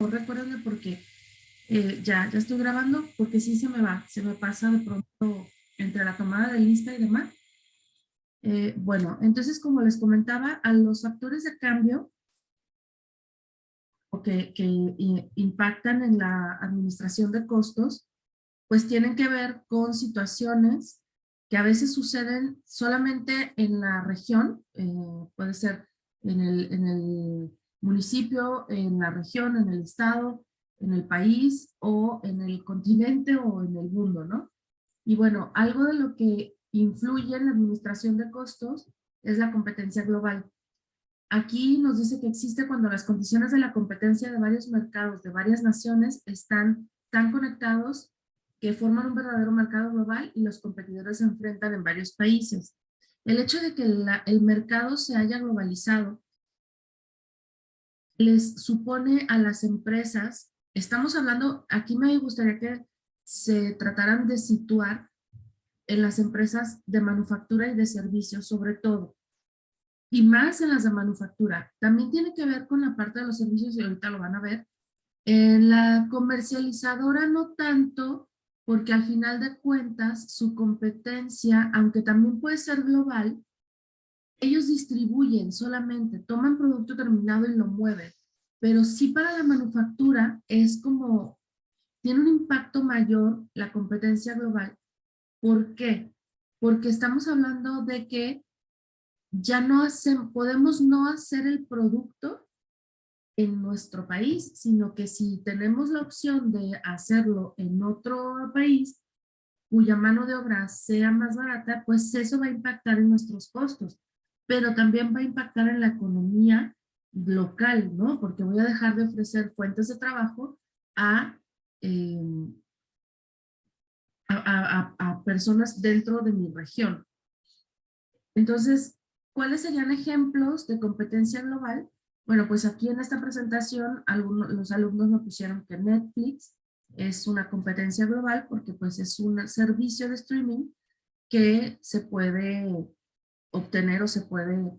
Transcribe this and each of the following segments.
recuérdenme porque ya estoy grabando, porque sí se me pasa de pronto entre la tomada de lista y demás. Bueno, entonces como les comentaba, a los factores de cambio o que impactan en la administración de costos, pues tienen que ver con situaciones que a veces suceden solamente en la región, puede ser en el municipio, en la región, en el estado, en el país o en el continente o en el mundo, ¿no? Y bueno, algo de lo que influye en la administración de costos es la competencia global. Aquí nos dice que existe cuando las condiciones de la competencia de varios mercados, de varias naciones, están tan conectados que forman un verdadero mercado global y los competidores se enfrentan en varios países. El hecho de que el mercado se haya globalizado les supone a las empresas, estamos hablando, aquí me gustaría que se trataran de situar en las empresas de manufactura y de servicios sobre todo, y más en las de manufactura. También tiene que ver con la parte de los servicios y ahorita lo van a ver. En la comercializadora no tanto, porque al final de cuentas su competencia, aunque también puede ser global, ellos distribuyen solamente, toman producto terminado y lo mueven. Pero sí para la manufactura es como, tiene un impacto mayor la competencia global. ¿Por qué? Porque estamos hablando de que ya no hacemos, podemos no hacer el producto en nuestro país, sino que si tenemos la opción de hacerlo en otro país, cuya mano de obra sea más barata, pues eso va a impactar en nuestros costos, pero también va a impactar en la economía local, ¿no? Porque voy a dejar de ofrecer fuentes de trabajo a, eh, a personas dentro de mi región. Entonces, ¿cuáles serían ejemplos de competencia global? Bueno, pues aquí en esta presentación los alumnos me pusieron que Netflix es una competencia global porque pues es un servicio de streaming que se puede obtener o se puede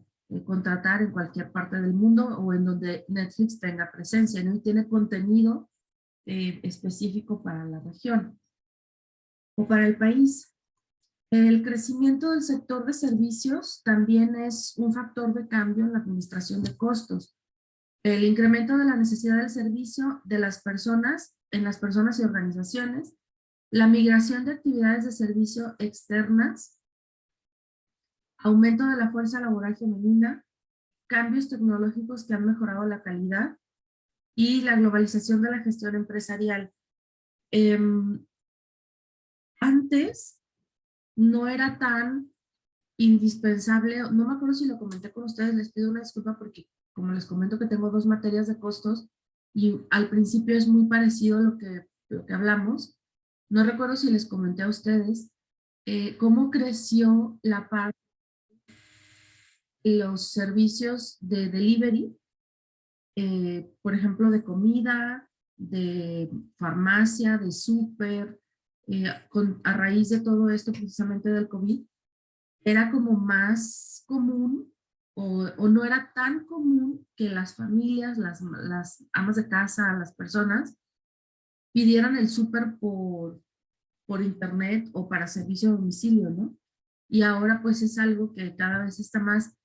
contratar en cualquier parte del mundo o en donde Netflix tenga presencia, ¿no? Y tiene contenido específico para la región o para el país. El crecimiento del sector de servicios también es un factor de cambio en la administración de costos. El incremento de la necesidad del servicio de las personas, en las personas y organizaciones, la migración de actividades de servicio externas, aumento de la fuerza laboral femenina, cambios tecnológicos que han mejorado la calidad y la globalización de la gestión empresarial. Eh, Antes no era tan indispensable, no me acuerdo si lo comenté con ustedes, les pido una disculpa porque como les comento que tengo dos materias de costos y al principio es muy parecido lo que hablamos, no recuerdo si les comenté a ustedes cómo creció la parte de los servicios de delivery, por ejemplo, de comida, de farmacia, de súper, a raíz de todo esto precisamente del COVID, era como más común o no era tan común que las familias, las amas de casa, las personas, pidieran el súper por internet o para servicio a domicilio, ¿no? Y ahora pues es algo que cada vez está más,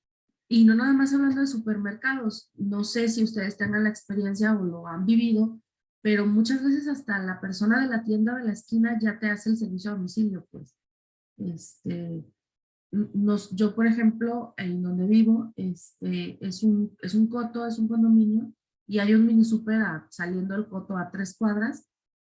y no nada más hablando de supermercados, no sé si ustedes tengan la experiencia o lo han vivido, pero muchas veces hasta la persona de la tienda de la esquina ya te hace el servicio a domicilio, pues. Este, yo, por ejemplo, en donde vivo, es un coto, es un condominio, y hay un mini super saliendo del coto a 3 cuadras.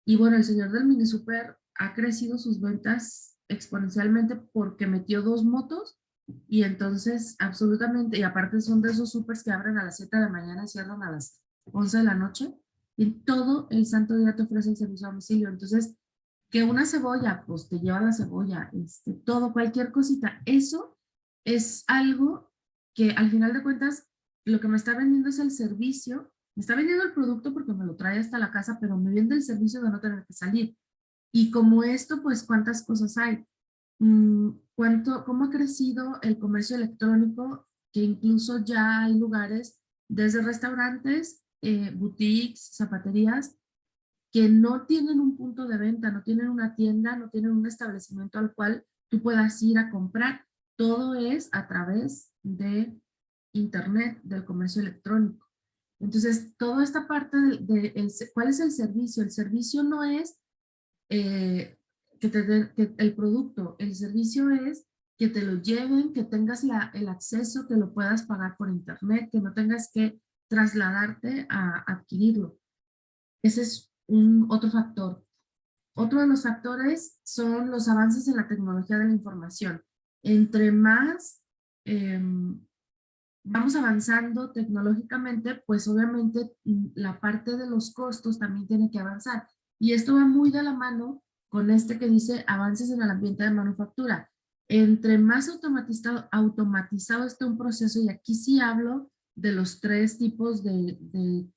Y bueno, el señor del mini super ha crecido sus ventas exponencialmente porque metió 2 motos y entonces absolutamente, y aparte son de esos supers que abren a las 7 de la mañana y cierran a las 11 de la noche, y todo el santo día te ofrecen servicio a domicilio. Entonces, que una cebolla, pues te lleva la cebolla, todo, cualquier cosita. Eso es algo que al final de cuentas lo que me está vendiendo es el servicio, me está vendiendo el producto porque me lo trae hasta la casa, pero me vende el servicio de no tener que salir. Y como esto, pues cuántas cosas hay. Cómo ha crecido el comercio electrónico, que incluso ya hay lugares, desde restaurantes boutiques, zapaterías, que no tienen un punto de venta, no tienen una tienda, no tienen un establecimiento al cual tú puedas ir a comprar. Todo es a través de Internet, del comercio electrónico. Entonces, toda esta parte ¿cuál es el servicio? El servicio no es que te den que el producto, el servicio es que te lo lleven, que tengas el acceso, que lo puedas pagar por Internet, que no tengas que trasladarte a adquirirlo. Ese es otro factor. Otro de los factores son los avances en la tecnología de la información. Entre más vamos avanzando tecnológicamente, pues obviamente la parte de los costos también tiene que avanzar. Y esto va muy de la mano con este que dice avances en el ambiente de manufactura. Entre más automatizado esté un proceso, y aquí sí hablo de los tres tipos de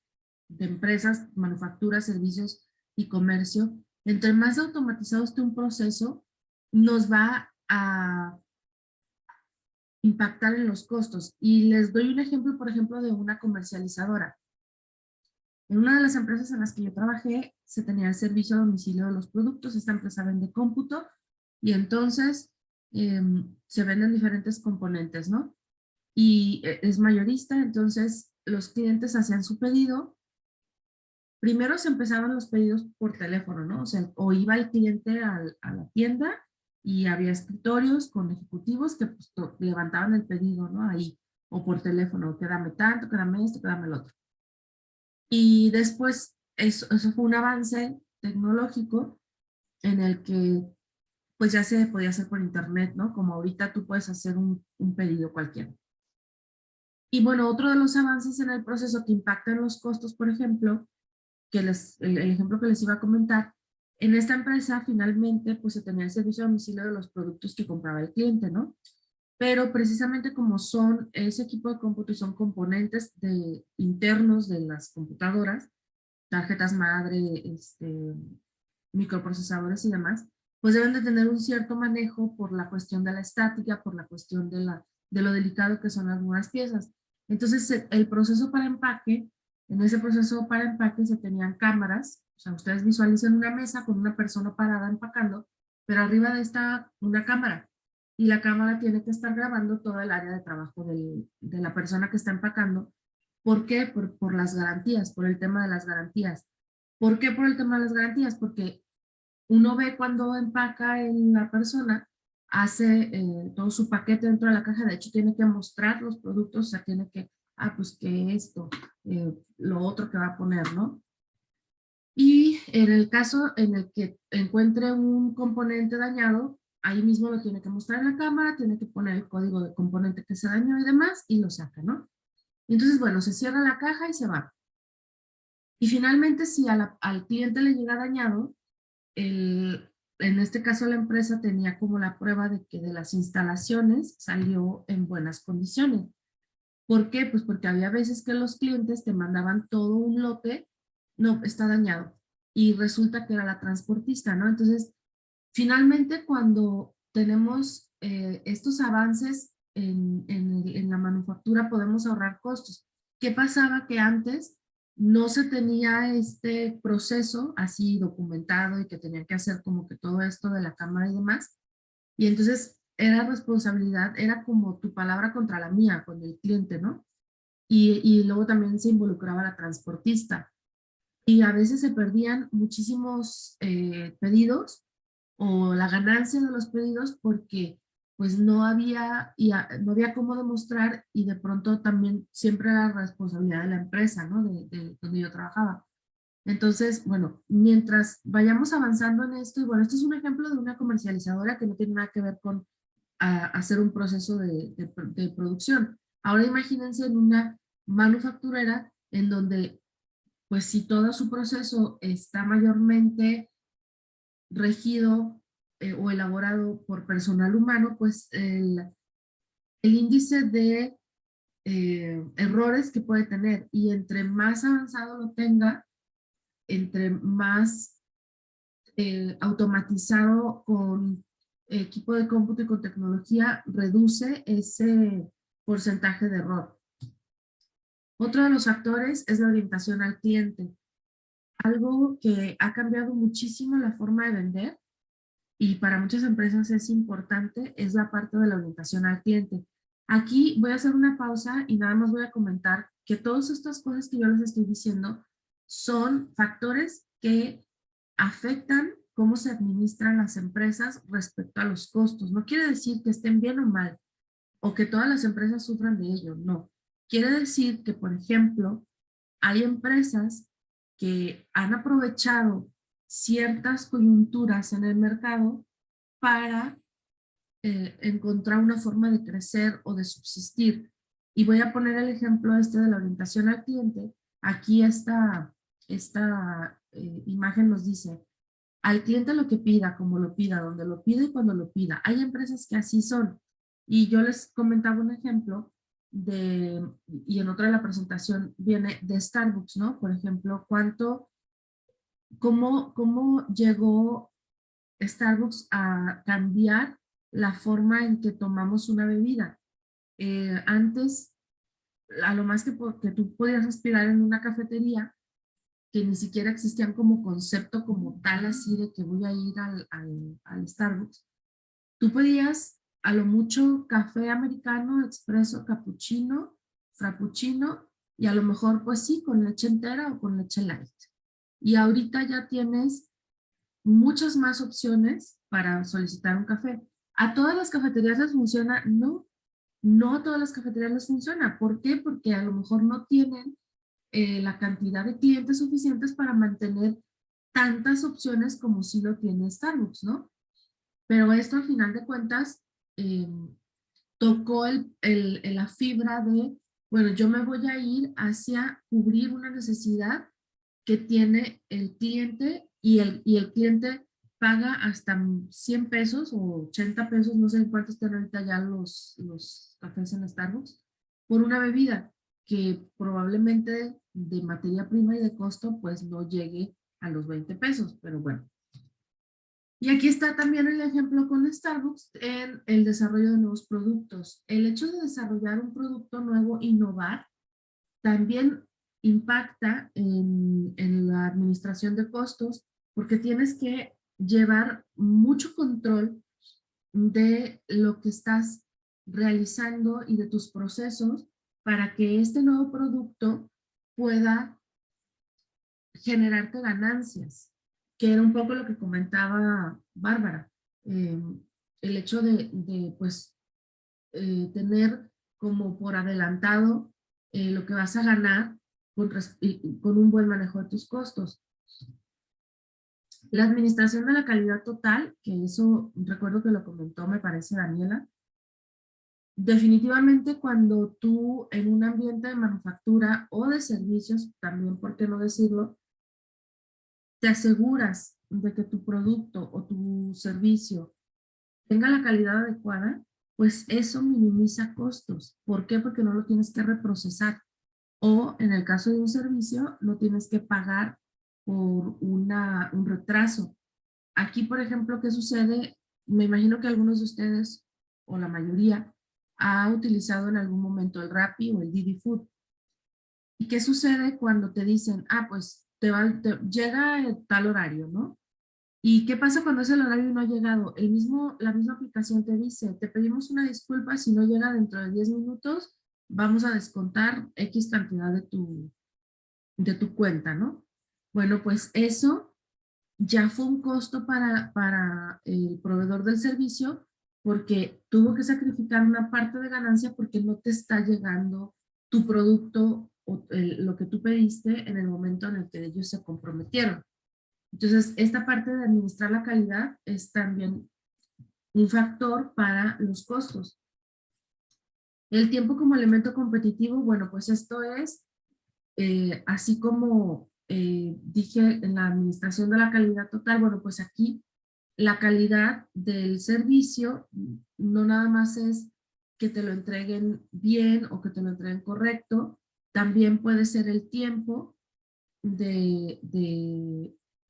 empresas, manufactura, servicios y comercio, entre más automatizado esté un proceso, nos va a impactar en los costos. Y les doy un ejemplo, por ejemplo, de una comercializadora. En una de las empresas en las que yo trabajé, se tenía el servicio a domicilio de los productos. Esta empresa vende cómputo y entonces se venden diferentes componentes, ¿no? Y es mayorista, entonces los clientes hacían su pedido. Primero se empezaban los pedidos por teléfono, ¿no? O sea, o iba el cliente a la tienda y había escritorios con ejecutivos que pues, levantaban el pedido, ¿no? Ahí, o por teléfono, quédame tanto, quédame esto, quédame el otro. Y después, eso fue un avance tecnológico en el que pues ya se podía hacer por internet, ¿no? Como ahorita tú puedes hacer un pedido cualquiera. Y bueno, otro de los avances en el proceso que impactan los costos, por ejemplo, el ejemplo que les iba a comentar, en esta empresa finalmente pues se tenía el servicio a domicilio de los productos que compraba el cliente, ¿no? Pero precisamente como son ese equipo de cómputo y son componentes internos de las computadoras, tarjetas madre, microprocesadores y demás, pues deben de tener un cierto manejo por la cuestión de la estática, por la cuestión de lo delicado que son algunas piezas. Entonces, el proceso para empaque, en ese proceso para empaque se tenían cámaras, o sea, ustedes visualizan una mesa con una persona parada empacando, pero arriba de esta una cámara. Y la cámara tiene que estar grabando todo el área de trabajo de la persona que está empacando. ¿Por qué? Por las garantías, por el tema de las garantías. ¿Por qué por el tema de las garantías? Porque uno ve cuando empaca en la persona, hace todo su paquete dentro de la caja, de hecho tiene que mostrar los productos, o sea, tiene que, pues que esto, lo otro que va a poner, ¿no? Y en el caso en el que encuentre un componente dañado, ahí mismo lo tiene que mostrar en la cámara, tiene que poner el código de componente que se dañó y demás, y lo saca, ¿no? Entonces, bueno, se cierra la caja y se va. Y finalmente, si al cliente le llega dañado, en este caso la empresa tenía como la prueba de que de las instalaciones salió en buenas condiciones. ¿Por qué? Pues porque había veces que los clientes te mandaban todo un lote, no, está dañado, y resulta que era la transportista, ¿no? Entonces, finalmente cuando tenemos estos avances en la manufactura podemos ahorrar costos. ¿Qué pasaba? Que antes no se tenía este proceso así documentado y que tenían que hacer como que todo esto de la cámara y demás. Y entonces era responsabilidad, era como tu palabra contra la mía con el cliente, ¿no? Y luego también se involucraba la transportista. Y a veces se perdían muchísimos pedidos o la ganancia de los pedidos porque pues no había cómo demostrar y de pronto también siempre era responsabilidad de la empresa, ¿no? De donde yo trabajaba. Entonces, bueno, mientras vayamos avanzando en esto, y bueno, esto es un ejemplo de una comercializadora que no tiene nada que ver con hacer un proceso de producción. Ahora imagínense en una manufacturera en donde, pues si todo su proceso está mayormente regido o elaborado por personal humano, pues el índice de errores que puede tener y entre más avanzado lo tenga, entre más automatizado con equipo de cómputo y con tecnología, reduce ese porcentaje de error. Otro de los factores es la orientación al cliente. Algo que ha cambiado muchísimo la forma de vender y para muchas empresas es importante es la parte de la orientación al cliente. Aquí voy a hacer una pausa y nada más voy a comentar que todas estas cosas que yo les estoy diciendo son factores que afectan cómo se administran las empresas respecto a los costos. No quiere decir que estén bien o mal o que todas las empresas sufran de ello, no. Quiere decir que, por ejemplo, hay empresas que han aprovechado ciertas coyunturas en el mercado para encontrar una forma de crecer o de subsistir. Y voy a poner el ejemplo este de la orientación al cliente. Aquí esta imagen nos dice, al cliente lo que pida, como lo pida, donde lo pida y cuando lo pida. Hay empresas que así son. Y yo les comentaba un ejemplo y en otra de la presentación viene de Starbucks, ¿no? Por ejemplo, cómo llegó Starbucks a cambiar la forma en que tomamos una bebida. Antes, a lo más que tú podías aspirar en una cafetería, que ni siquiera existían como concepto como tal, así de que voy a ir al Starbucks, tú pedías a lo mucho café americano, expreso, cappuccino, frappuccino, y a lo mejor pues sí, con leche entera o con leche light. Y ahorita ya tienes muchas más opciones para solicitar un café. ¿A todas las cafeterías les funciona? No, no a todas las cafeterías les funciona. ¿Por qué? Porque a lo mejor no tienen la cantidad de clientes suficientes para mantener tantas opciones como si lo tiene Starbucks, ¿no? Pero esto al final de cuentas eh, tocó la fibra de, bueno, yo me voy a ir hacia cubrir una necesidad que tiene el cliente y el cliente paga hasta 100 pesos o 80 pesos, no sé en cuánto están ahorita ya los cafés en Starbucks, por una bebida que probablemente de materia prima y de costo pues no llegue a los 20 pesos, pero bueno. Y aquí está también el ejemplo con Starbucks en el desarrollo de nuevos productos. El hecho de desarrollar un producto nuevo, innovar, también impacta en la administración de costos porque tienes que llevar mucho control de lo que estás realizando y de tus procesos para que este nuevo producto pueda generarte ganancias, que era un poco lo que comentaba Bárbara. Eh, el hecho pues, tener como por adelantado lo que vas a ganar con un buen manejo de tus costos. La administración de la calidad total, que eso recuerdo que lo comentó, me parece, Daniela. Definitivamente cuando tú en un ambiente de manufactura o de servicios, también por qué no decirlo, te aseguras de que tu producto o tu servicio tenga la calidad adecuada, pues eso minimiza costos. ¿Por qué? Porque no lo tienes que reprocesar. O en el caso de un servicio, no tienes que pagar por un retraso. Aquí, por ejemplo, ¿qué sucede? Me imagino que algunos de ustedes, o la mayoría, ha utilizado en algún momento el Rappi o el Didi Food. ¿Y qué sucede cuando te dicen, ah, pues llega tal horario, ¿no? ¿Y qué pasa cuando ese horario no ha llegado? La misma aplicación te dice, te pedimos una disculpa si no llega dentro de 10 minutos, vamos a descontar X cantidad de tu cuenta, ¿no? Bueno, pues eso ya fue un costo para el proveedor del servicio porque tuvo que sacrificar una parte de ganancia porque no te está llegando tu producto o lo que tú pediste en el momento en el que ellos se comprometieron. Entonces, esta parte de administrar la calidad es también un factor para los costos. El tiempo como elemento competitivo, bueno, pues esto es, así como dije en la administración de la calidad total, bueno, pues aquí la calidad del servicio no nada más es que te lo entreguen bien o que te lo entreguen correcto, también puede ser el tiempo de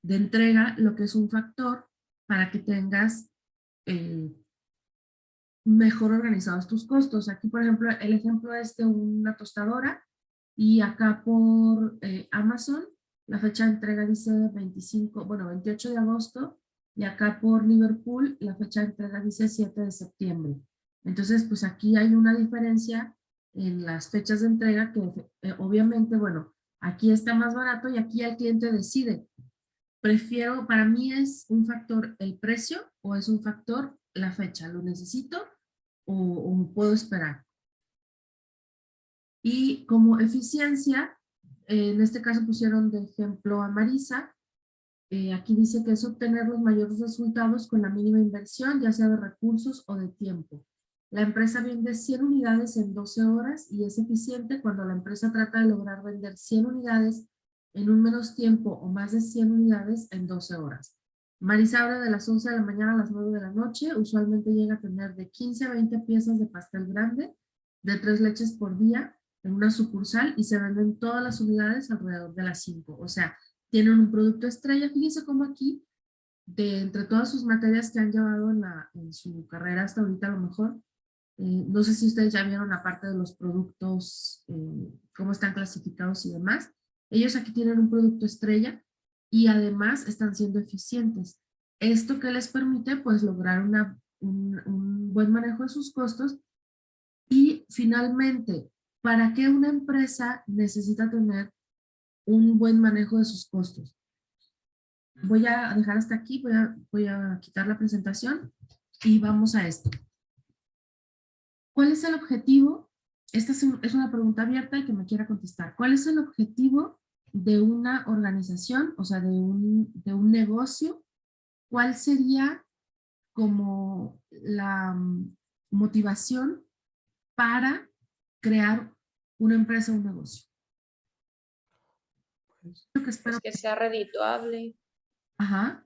entrega, lo que es un factor para que tengas eh, mejor organizados tus costos. Aquí, por ejemplo, el ejemplo es de una tostadora. Y acá por Amazon, la fecha de entrega dice 28 de agosto, y acá por Liverpool, la fecha de entrega dice 7 de septiembre. Entonces, pues aquí hay una diferencia en las fechas de entrega que obviamente, bueno, aquí está más barato y aquí el cliente decide. Prefiero, para mí es un factor el precio o es un factor la fecha, ¿lo necesito o puedo esperar? Y como eficiencia, en este caso pusieron de ejemplo a Marisa. Aquí dice que es obtener los mayores resultados con la mínima inversión, ya sea de recursos o de tiempo. La empresa vende 100 unidades en 12 horas y es eficiente cuando la empresa trata de lograr vender 100 unidades en un menos tiempo o más de 100 unidades en 12 horas. Marisa abre de las 11 de la mañana a las 9 de la noche. Usualmente llega a tener de 15 a 20 piezas de pastel grande, de 3 leches por día en una sucursal y se venden todas las unidades alrededor de las 5. O sea, tienen un producto estrella. Fíjense cómo aquí, de entre todas sus materias que han llevado en su carrera hasta ahorita, a lo mejor, no sé si ustedes ya vieron la parte de los productos, cómo están clasificados y demás. Ellos aquí tienen un producto estrella y además están siendo eficientes. Esto que les permite, pues, lograr un buen manejo de sus costos. Y finalmente, ¿para qué una empresa necesita tener un buen manejo de sus costos? Voy a dejar hasta aquí, voy a quitar la presentación y vamos a esto. ¿Cuál es el objetivo? Esta es una pregunta abierta y que me quiera contestar. ¿Cuál es el objetivo de una organización, o sea, de un negocio? ¿Cuál sería como la motivación para crear una empresa o un negocio? Lo que espero. Pues que sea redituable. Ajá.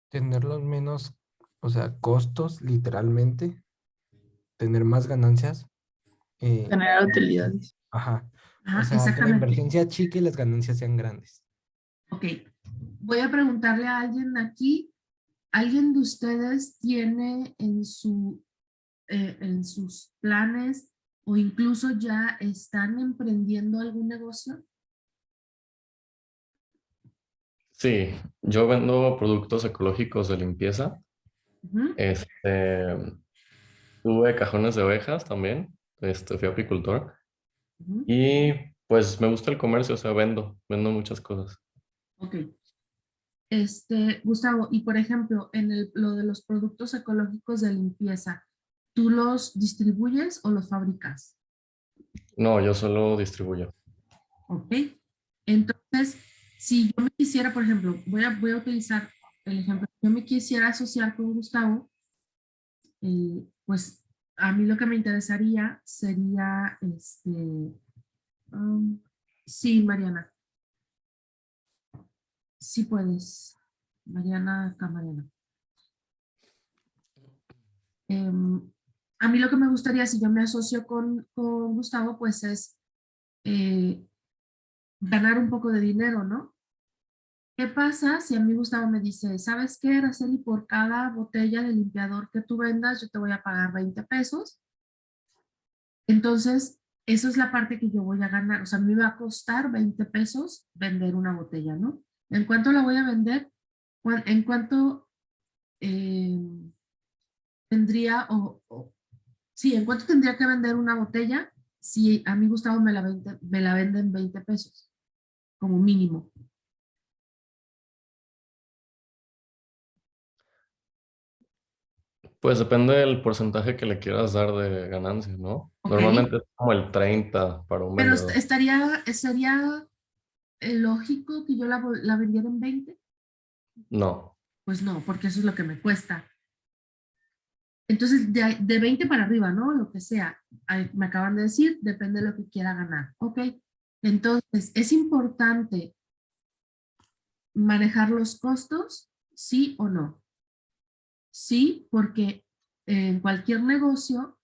Tener los menos, o sea, costos, literalmente, tener más ganancias. eh, Generar utilidades. ajá. O Ajá, sea, que la exactamente. inversión sea chica y las ganancias sean grandes. Ok. Voy a preguntarle a alguien aquí. ¿Alguien de ustedes tiene en sus planes o incluso ya están emprendiendo algún negocio? Sí, yo vendo productos ecológicos de limpieza. Ujú, Tuve cajones de ovejas también. Fui apicultor. ujú. Y pues me gusta el comercio, o sea, vendo muchas cosas. Ok. Gustavo, y por ejemplo, en lo de los productos ecológicos de limpieza, ¿tú los distribuyes o los fabricas? No, yo solo distribuyo. Ok. Entonces, si yo me quisiera, por ejemplo, voy a utilizar el ejemplo, si yo me quisiera asociar con Gustavo, pues a mí lo que me interesaría sería, um, sí, Mariana, sí puedes, Mariana Camarena. Em, a mí lo que me gustaría, si yo me asocio con Gustavo, pues es eh, ganar un poco de dinero, ¿no? ¿Qué pasa si a mí Gustavo me dice, ¿sabes qué, Araceli? Por cada botella de limpiador que tú vendas, yo te voy a pagar 20 pesos. Entonces, eso es la parte que yo voy a ganar. O sea, me va a costar 20 pesos vender una botella, ¿no? ¿En cuánto la voy a vender? ¿En cuánto eh, tendría, sí, en cuánto tendría que vender una botella si a mí Gustavo me la vende en 20 pesos, como mínimo? Pues depende del porcentaje que le quieras dar de ganancia, ¿no? ¿Ok? Normalmente es como el 30 para un Pero vendedor. sería lógico que yo la vendiera en 20. No. Pues no, porque eso es lo que me cuesta. Entonces, de 20 para arriba, ¿no? Lo que sea. Ahí me acaban de decir, depende de lo que quiera ganar. Ok. Entonces, es importante manejar los costos, sí o no. Sí, porque en cualquier negocio,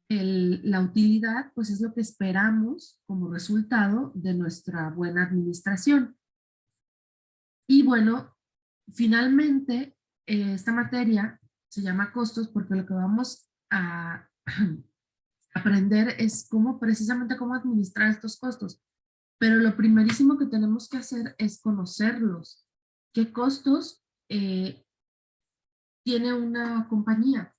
la utilidad, pues es lo que esperamos como resultado de nuestra buena administración. Y bueno, finalmente, esta materia se llama costos porque lo que vamos a aprender es cómo, precisamente cómo administrar estos costos. Pero lo primerísimo que tenemos que hacer es conocerlos. ¿Qué costos tiene una compañía?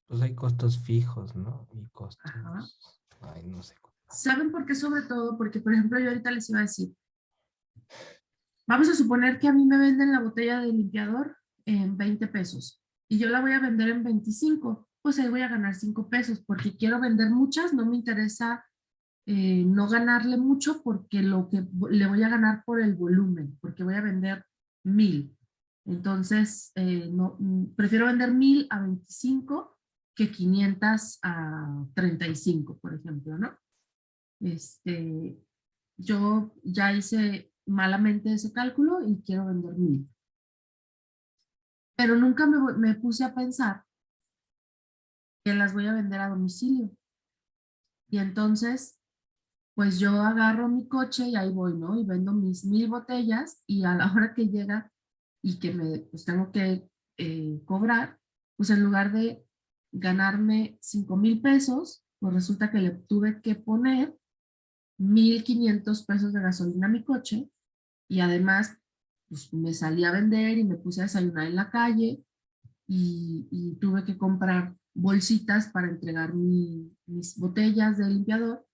Pues hay costos fijos, ¿no? Y Ajá. costos, ay, no sé. ¿Saben por qué? Sobre todo porque, por ejemplo, yo ahorita les iba a decir, vamos a suponer que a mí me venden la botella de limpiador en 20 pesos y yo la voy a vender en 25, pues ahí voy a ganar 5 pesos porque quiero vender muchas, no me interesa no ganarle mucho porque lo que le voy a ganar por el volumen, porque voy a vender 1000. Entonces, no, prefiero vender 1000 a 25 que 500 a 35, por ejemplo, ¿no? Yo ya hice malamente ese cálculo y quiero vender 1000. Pero nunca me puse a pensar que las voy a vender a domicilio. Y entonces, pues yo agarro mi coche y ahí voy, ¿no? Y vendo mis 1000 botellas y a la hora que llega y que pues tengo que cobrar, pues en lugar de ganarme 5000 pesos, pues resulta que le tuve que poner 1500 pesos de gasolina a mi coche y además pues me salí a vender y me puse a desayunar en la calle y tuve que comprar bolsitas para entregar mis botellas de limpiador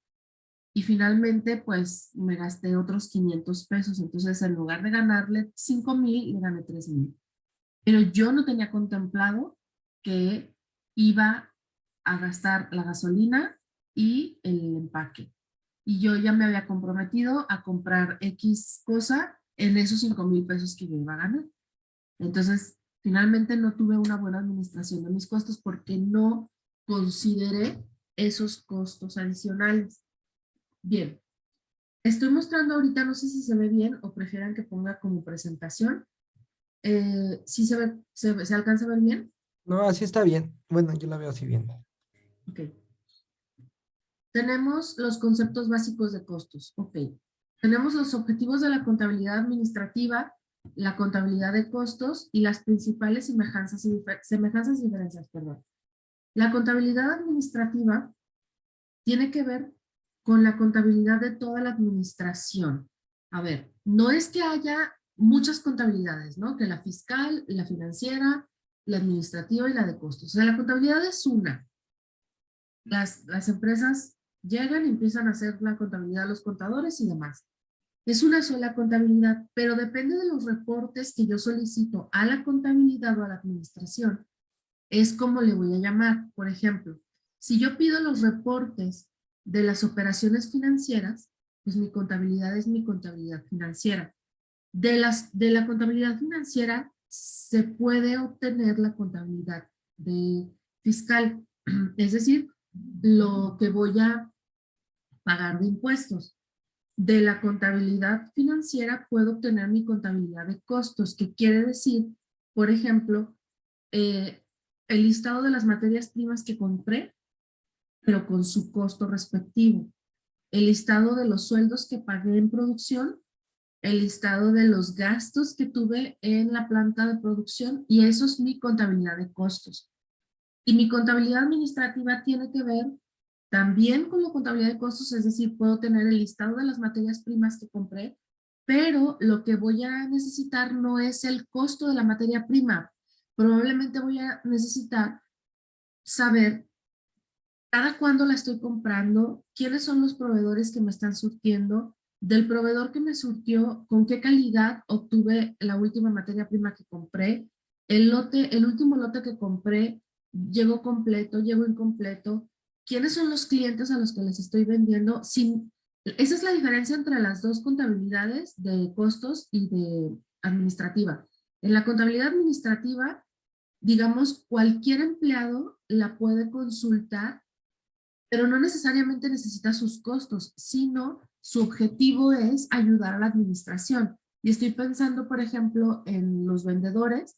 y finalmente pues me gasté otros 500 pesos. Entonces en lugar de ganarle 5000, le gané 3000. Pero yo no tenía contemplado que iba a gastar la gasolina y el empaque. Y yo ya me había comprometido a comprar X cosa en esos 5000 pesos que yo iba a ganar. Entonces, finalmente no tuve una buena administración de mis costos porque no consideré esos costos adicionales. Bien, estoy mostrando ahorita, no sé si se ve bien o prefieran que ponga como presentación. ¿Sí se alcanza a ver bien? No, así está bien. Bueno, yo la veo así bien. Ok. Tenemos los conceptos básicos de costos. Ok. Tenemos los objetivos de la contabilidad administrativa, la contabilidad de costos y las principales semejanzas y diferencias, perdón. La contabilidad administrativa tiene que ver con la contabilidad de toda la administración. A ver, no es que haya muchas contabilidades, ¿no? Que la fiscal, la financiera, la administrativa y la de costos. O sea, la contabilidad es una. Las empresas llegan y empiezan a hacer la contabilidad de los contadores y demás. Es una sola contabilidad, pero depende de los reportes que yo solicito a la contabilidad o a la administración. Es como le voy a llamar. Por ejemplo, si yo pido los reportes de las operaciones financieras, pues mi contabilidad es mi contabilidad financiera. De la contabilidad financiera se puede obtener la contabilidad de fiscal, es decir, lo que voy a pagar de impuestos. De la contabilidad financiera puedo obtener mi contabilidad de costos, que quiere decir, por ejemplo, el listado de las materias primas que compré, pero con su costo respectivo. El listado de los sueldos que pagué en producción, el listado de los gastos que tuve en la planta de producción y eso es mi contabilidad de costos. Y mi contabilidad administrativa tiene que ver también con la contabilidad de costos, es decir, puedo tener el listado de las materias primas que compré, pero lo que voy a necesitar no es el costo de la materia prima. Probablemente voy a necesitar saber cada cuándo la estoy comprando, quiénes son los proveedores que me están surtiendo, del proveedor que me surtió, con qué calidad obtuve la última materia prima que compré, el último lote que compré, llegó completo, llegó incompleto, quiénes son los clientes a los que les estoy vendiendo. Esa es la diferencia entre las dos contabilidades de costos y de administrativa. En la contabilidad administrativa, digamos, cualquier empleado la puede consultar pero no necesariamente necesita sus costos, sino su objetivo es ayudar a la administración. Y estoy pensando, por ejemplo, en los vendedores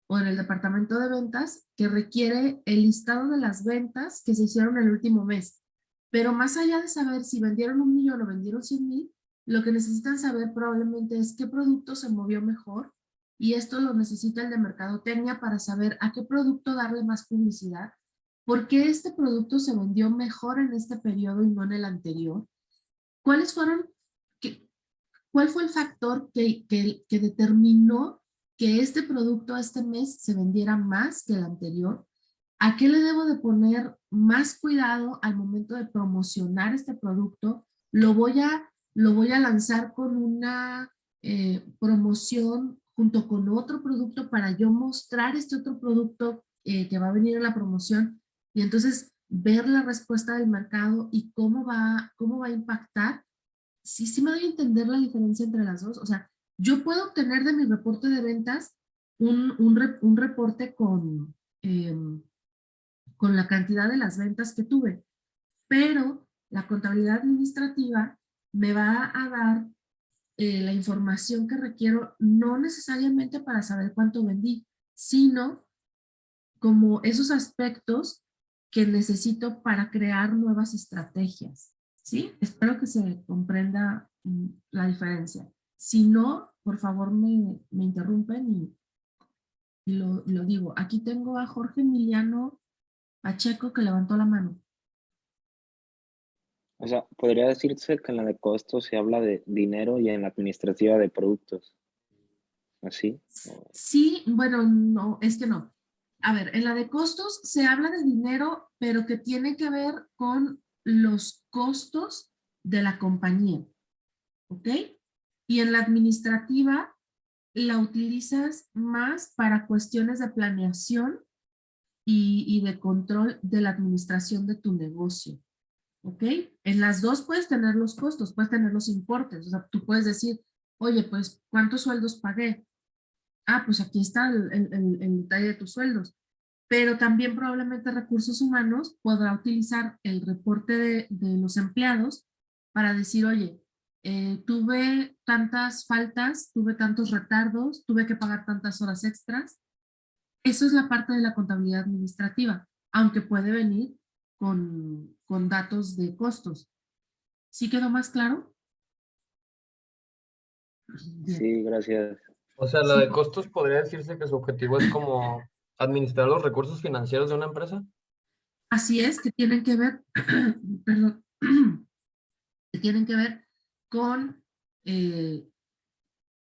o en el departamento de ventas que requiere el listado de las ventas que se hicieron el último mes. Pero más allá de saber si vendieron 1,000,000 o vendieron 100,000, lo que necesitan saber probablemente es qué producto se movió mejor y esto lo necesita el de mercadotecnia para saber a qué producto darle más publicidad, por qué este producto se vendió mejor en este periodo y no en el anterior, cuáles fueron, cuál fue el factor que determinó que este producto este mes se vendiera más que el anterior, a qué le debo de poner más cuidado al momento de promocionar este producto, lo voy a lanzar con una promoción junto con otro producto para yo mostrar este otro producto que va a venir en la promoción y entonces ver la respuesta del mercado y cómo va a impactar. Sí, sí me doy a entender la diferencia entre las dos. O sea, yo puedo obtener de mi reporte de ventas un reporte con la cantidad de las ventas que tuve, pero la contabilidad administrativa me va a dar la información que requiero, no necesariamente para saber cuánto vendí, sino como esos aspectos que necesito para crear nuevas estrategias. ¿Sí? Espero que se comprenda la diferencia. Si no, por favor me interrumpen y lo digo. Aquí tengo a Jorge Emiliano Pacheco que levantó la mano. O sea, podría decirse que en la de costos se habla de dinero y en la administrativa de productos. ¿Así? Sí, bueno, no, es que no. A ver, en la de costos se habla de dinero, pero que tiene que ver con los costos de la compañía, ¿ok? Y en la administrativa la utilizas más para cuestiones de planeación y de control de la administración de tu negocio, ¿ok? En las dos puedes tener los costos, puedes tener los importes, o sea, tú puedes decir, oye, pues, ¿cuántos sueldos pagué? Ah, pues aquí está el detalle de tus sueldos. Pero también probablemente recursos humanos podrá utilizar el reporte de los empleados para decir, oye, tuve tantas faltas, tuve tantos retardos, tuve que pagar tantas horas extras. Eso es la parte de la contabilidad administrativa, aunque puede venir con datos de costos. ¿Sí quedó más claro? Bien. Sí, gracias. O sea, la Sí, de costos podría decirse que su objetivo es como administrar los recursos financieros de una empresa. así es, que tienen que ver, perdón, que tienen que ver con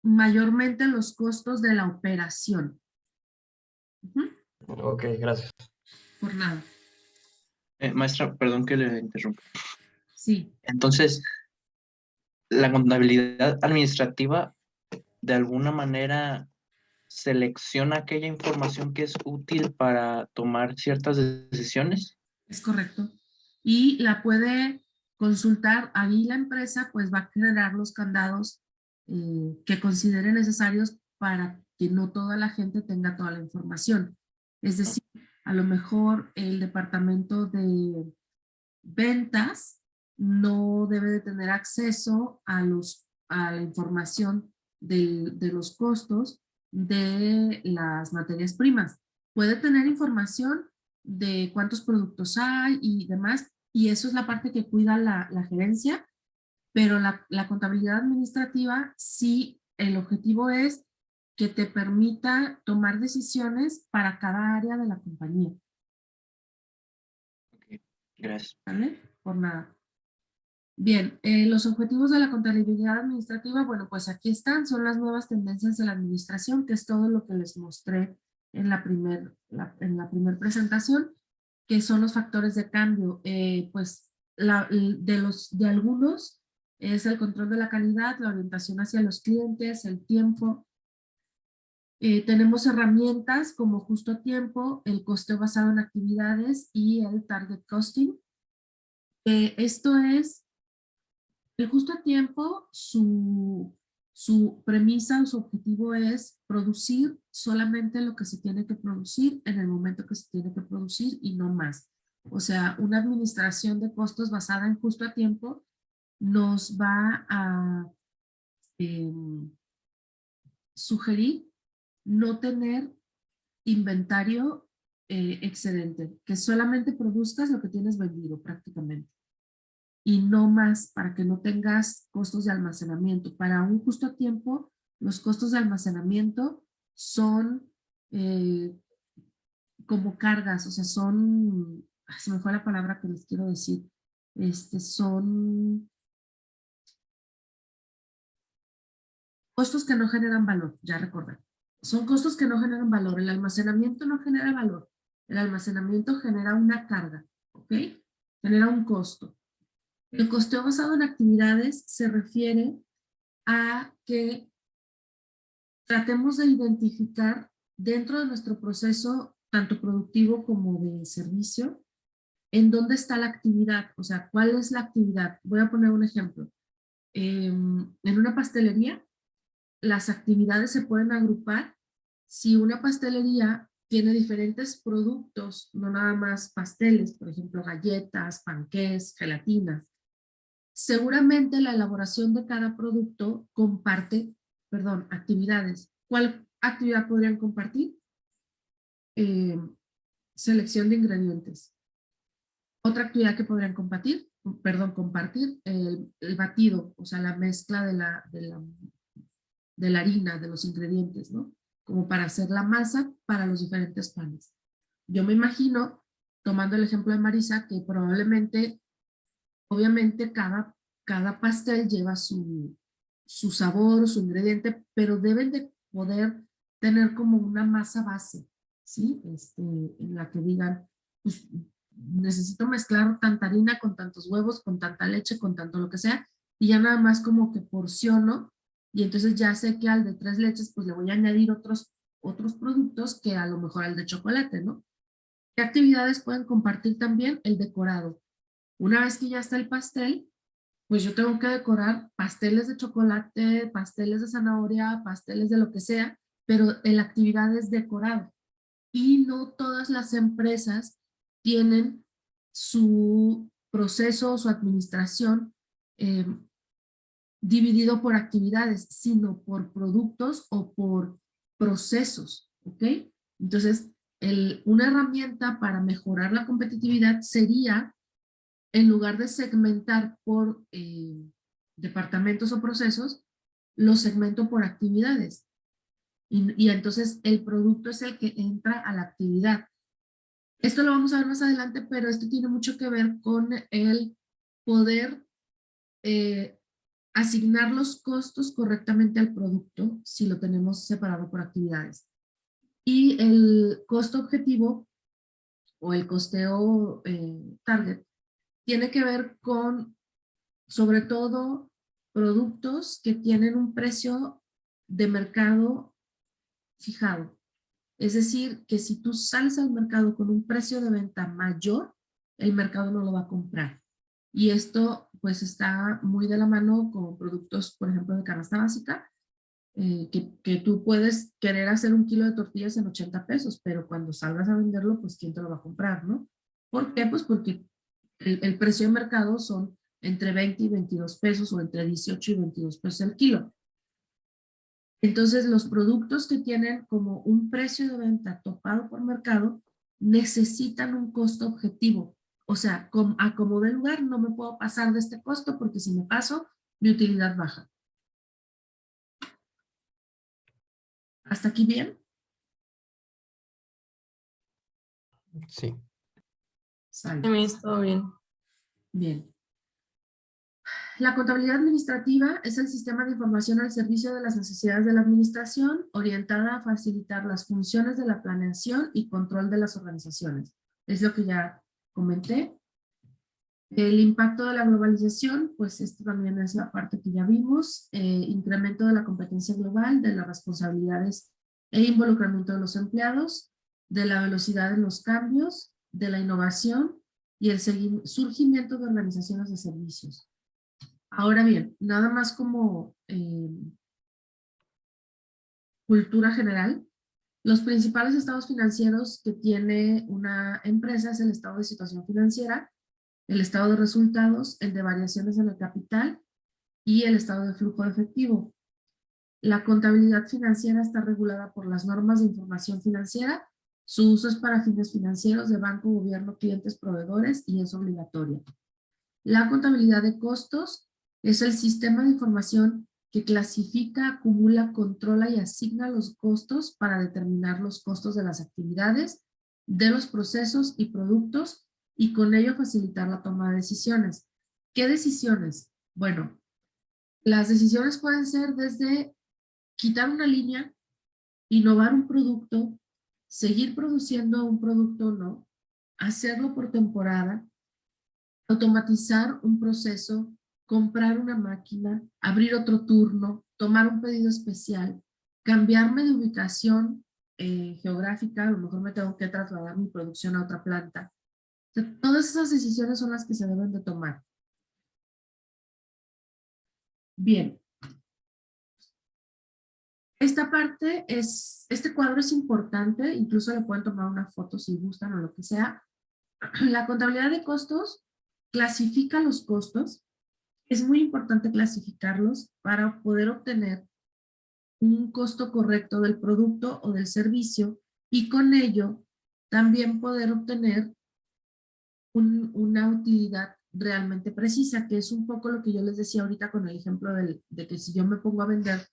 mayormente los costos de la operación. Ujú. Ok, gracias. Por nada. Maestra, perdón que le interrumpa. Sí, Entonces, la contabilidad administrativa de alguna manera selecciona aquella información que es útil para tomar ciertas decisiones. es correcto. Y la puede consultar, ahí la empresa pues va a generar los candados que considere necesarios para que no toda la gente tenga toda la información. Es decir, a lo mejor el departamento de ventas no debe de tener acceso a la información de los costos de las materias primas. Puede tener información de cuántos productos hay y demás, y eso es la parte que cuida la gerencia, pero la contabilidad administrativa sí, el objetivo es que te permita tomar decisiones para cada área de la compañía. Ok, gracias. ¿Vale? Por nada. Bien, los objetivos de la contabilidad administrativa, bueno, pues aquí están, son las nuevas tendencias de la administración, que es todo lo que les mostré en la primer presentación, que son los factores de cambio. Pues de algunos es el control de la calidad, la orientación hacia los clientes, el tiempo. Tenemos herramientas como justo a tiempo, el coste basado en actividades y el target costing. Esto es el justo a tiempo, su premisa o su objetivo es producir solamente lo que se tiene que producir en el momento que se tiene que producir y no más. O sea, una administración de costos basada en justo a tiempo nos va a sugerir no tener inventario excedente, que solamente produzcas lo que tienes vendido prácticamente. Y no más para que no tengas costos de almacenamiento. Para un justo tiempo, los costos de almacenamiento son como cargas, o sea, son, se me fue la palabra que les quiero decir, son costos que no generan valor, ya recordé. Son costos que no generan valor. El almacenamiento no genera valor. El almacenamiento genera una carga, ¿ok? Genera un costo. El costeo basado en actividades se refiere a que tratemos de identificar dentro de nuestro proceso, tanto productivo como de servicio, en dónde está la actividad, o sea, cuál es la actividad. Voy a poner un ejemplo. En una pastelería, las actividades se pueden agrupar si una pastelería tiene diferentes productos, no nada más pasteles, por ejemplo, galletas, panqués, gelatinas. Seguramente la elaboración de cada producto comparte, actividades. ¿Cuál actividad podrían compartir? Selección de ingredientes. Otra actividad que podrían compartir, el batido, o sea, la mezcla de la harina, de los ingredientes, ¿no? Como para hacer la masa para los diferentes panes. Yo me imagino, tomando el ejemplo de Marisa, que probablemente, obviamente cada pastel lleva su sabor, su ingrediente, pero deben de poder tener como una masa base, ¿sí? En la que digan, pues necesito mezclar tanta harina con tantos huevos, con tanta leche, con tanto lo que sea, y ya nada más como que porciono, y entonces ya sé que al de 3 leches, pues le voy a añadir otros productos que a lo mejor al de chocolate, ¿no? ¿Qué actividades pueden compartir también? El decorado. Una vez que ya está el pastel, pues yo tengo que decorar pasteles de chocolate, pasteles de zanahoria, pasteles de lo que sea, pero la actividad es decorado. Y no todas las empresas tienen su proceso, su administración dividido por actividades, sino por productos o por procesos, ¿ok? Entonces, una herramienta para mejorar la competitividad sería, en lugar de segmentar por departamentos o procesos, lo segmento por actividades. Y entonces el producto es el que entra a la actividad. Esto lo vamos a ver más adelante, pero esto tiene mucho que ver con el poder asignar los costos correctamente al producto si lo tenemos separado por actividades. Y el costo objetivo o el costeo target tiene que ver con, sobre todo, productos que tienen un precio de mercado fijado. Es decir, que si tú sales al mercado con un precio de venta mayor, el mercado no lo va a comprar. Y esto pues está muy de la mano con productos, por ejemplo, de canasta básica, que tú puedes querer hacer 1 kilo de tortillas en 80 pesos, pero cuando salgas a venderlo, pues ¿quién te lo va a comprar, no? ¿Por qué? Pues porque el precio de mercado son entre 20 y 22 pesos o entre 18 y 22 pesos el kilo. Entonces, los productos que tienen como un precio de venta topado por mercado necesitan un costo objetivo. O sea, a como de lugar no me puedo pasar de este costo porque si me paso, mi utilidad baja. ¿Hasta aquí bien? Sí. Sale. A mí está bien. Bien. La contabilidad administrativa es el sistema de información al servicio de las necesidades de la administración, orientada a facilitar las funciones de la planeación y control de las organizaciones. Es lo que ya comenté. El impacto de la globalización, pues esto también es la parte que ya vimos. Incremento de la competencia global, de las responsabilidades e involucramiento de los empleados, de la velocidad en los cambios, de la innovación y el surgimiento de organizaciones de servicios. Ahora bien, nada más como cultura general, los principales estados financieros que tiene una empresa es el estado de situación financiera, el estado de resultados, el de variaciones en el capital y el estado de flujo de efectivo. La contabilidad financiera está regulada por las normas de información financiera, su uso es para fines financieros de banco, gobierno, clientes, proveedores y es obligatoria. La contabilidad de costos es el sistema de información que clasifica, acumula, controla y asigna los costos para determinar los costos de las actividades, de los procesos y productos, y con ello facilitar la toma de decisiones. ¿Qué decisiones? Bueno, las decisiones pueden ser desde quitar una línea, innovar un producto, seguir produciendo un producto o no, hacerlo por temporada, automatizar un proceso, comprar una máquina, abrir otro turno, tomar un pedido especial, cambiarme de ubicación geográfica, a lo mejor me tengo que trasladar mi producción a otra planta. O sea, todas esas decisiones son las que se deben de tomar. Bien. Esta parte este cuadro es importante, incluso le pueden tomar una foto si gustan o lo que sea. La contabilidad de costos clasifica los costos. Es muy importante clasificarlos para poder obtener un costo correcto del producto o del servicio y con ello también poder obtener una utilidad realmente precisa, que es un poco lo que yo les decía ahorita con el ejemplo de que si yo me pongo a vender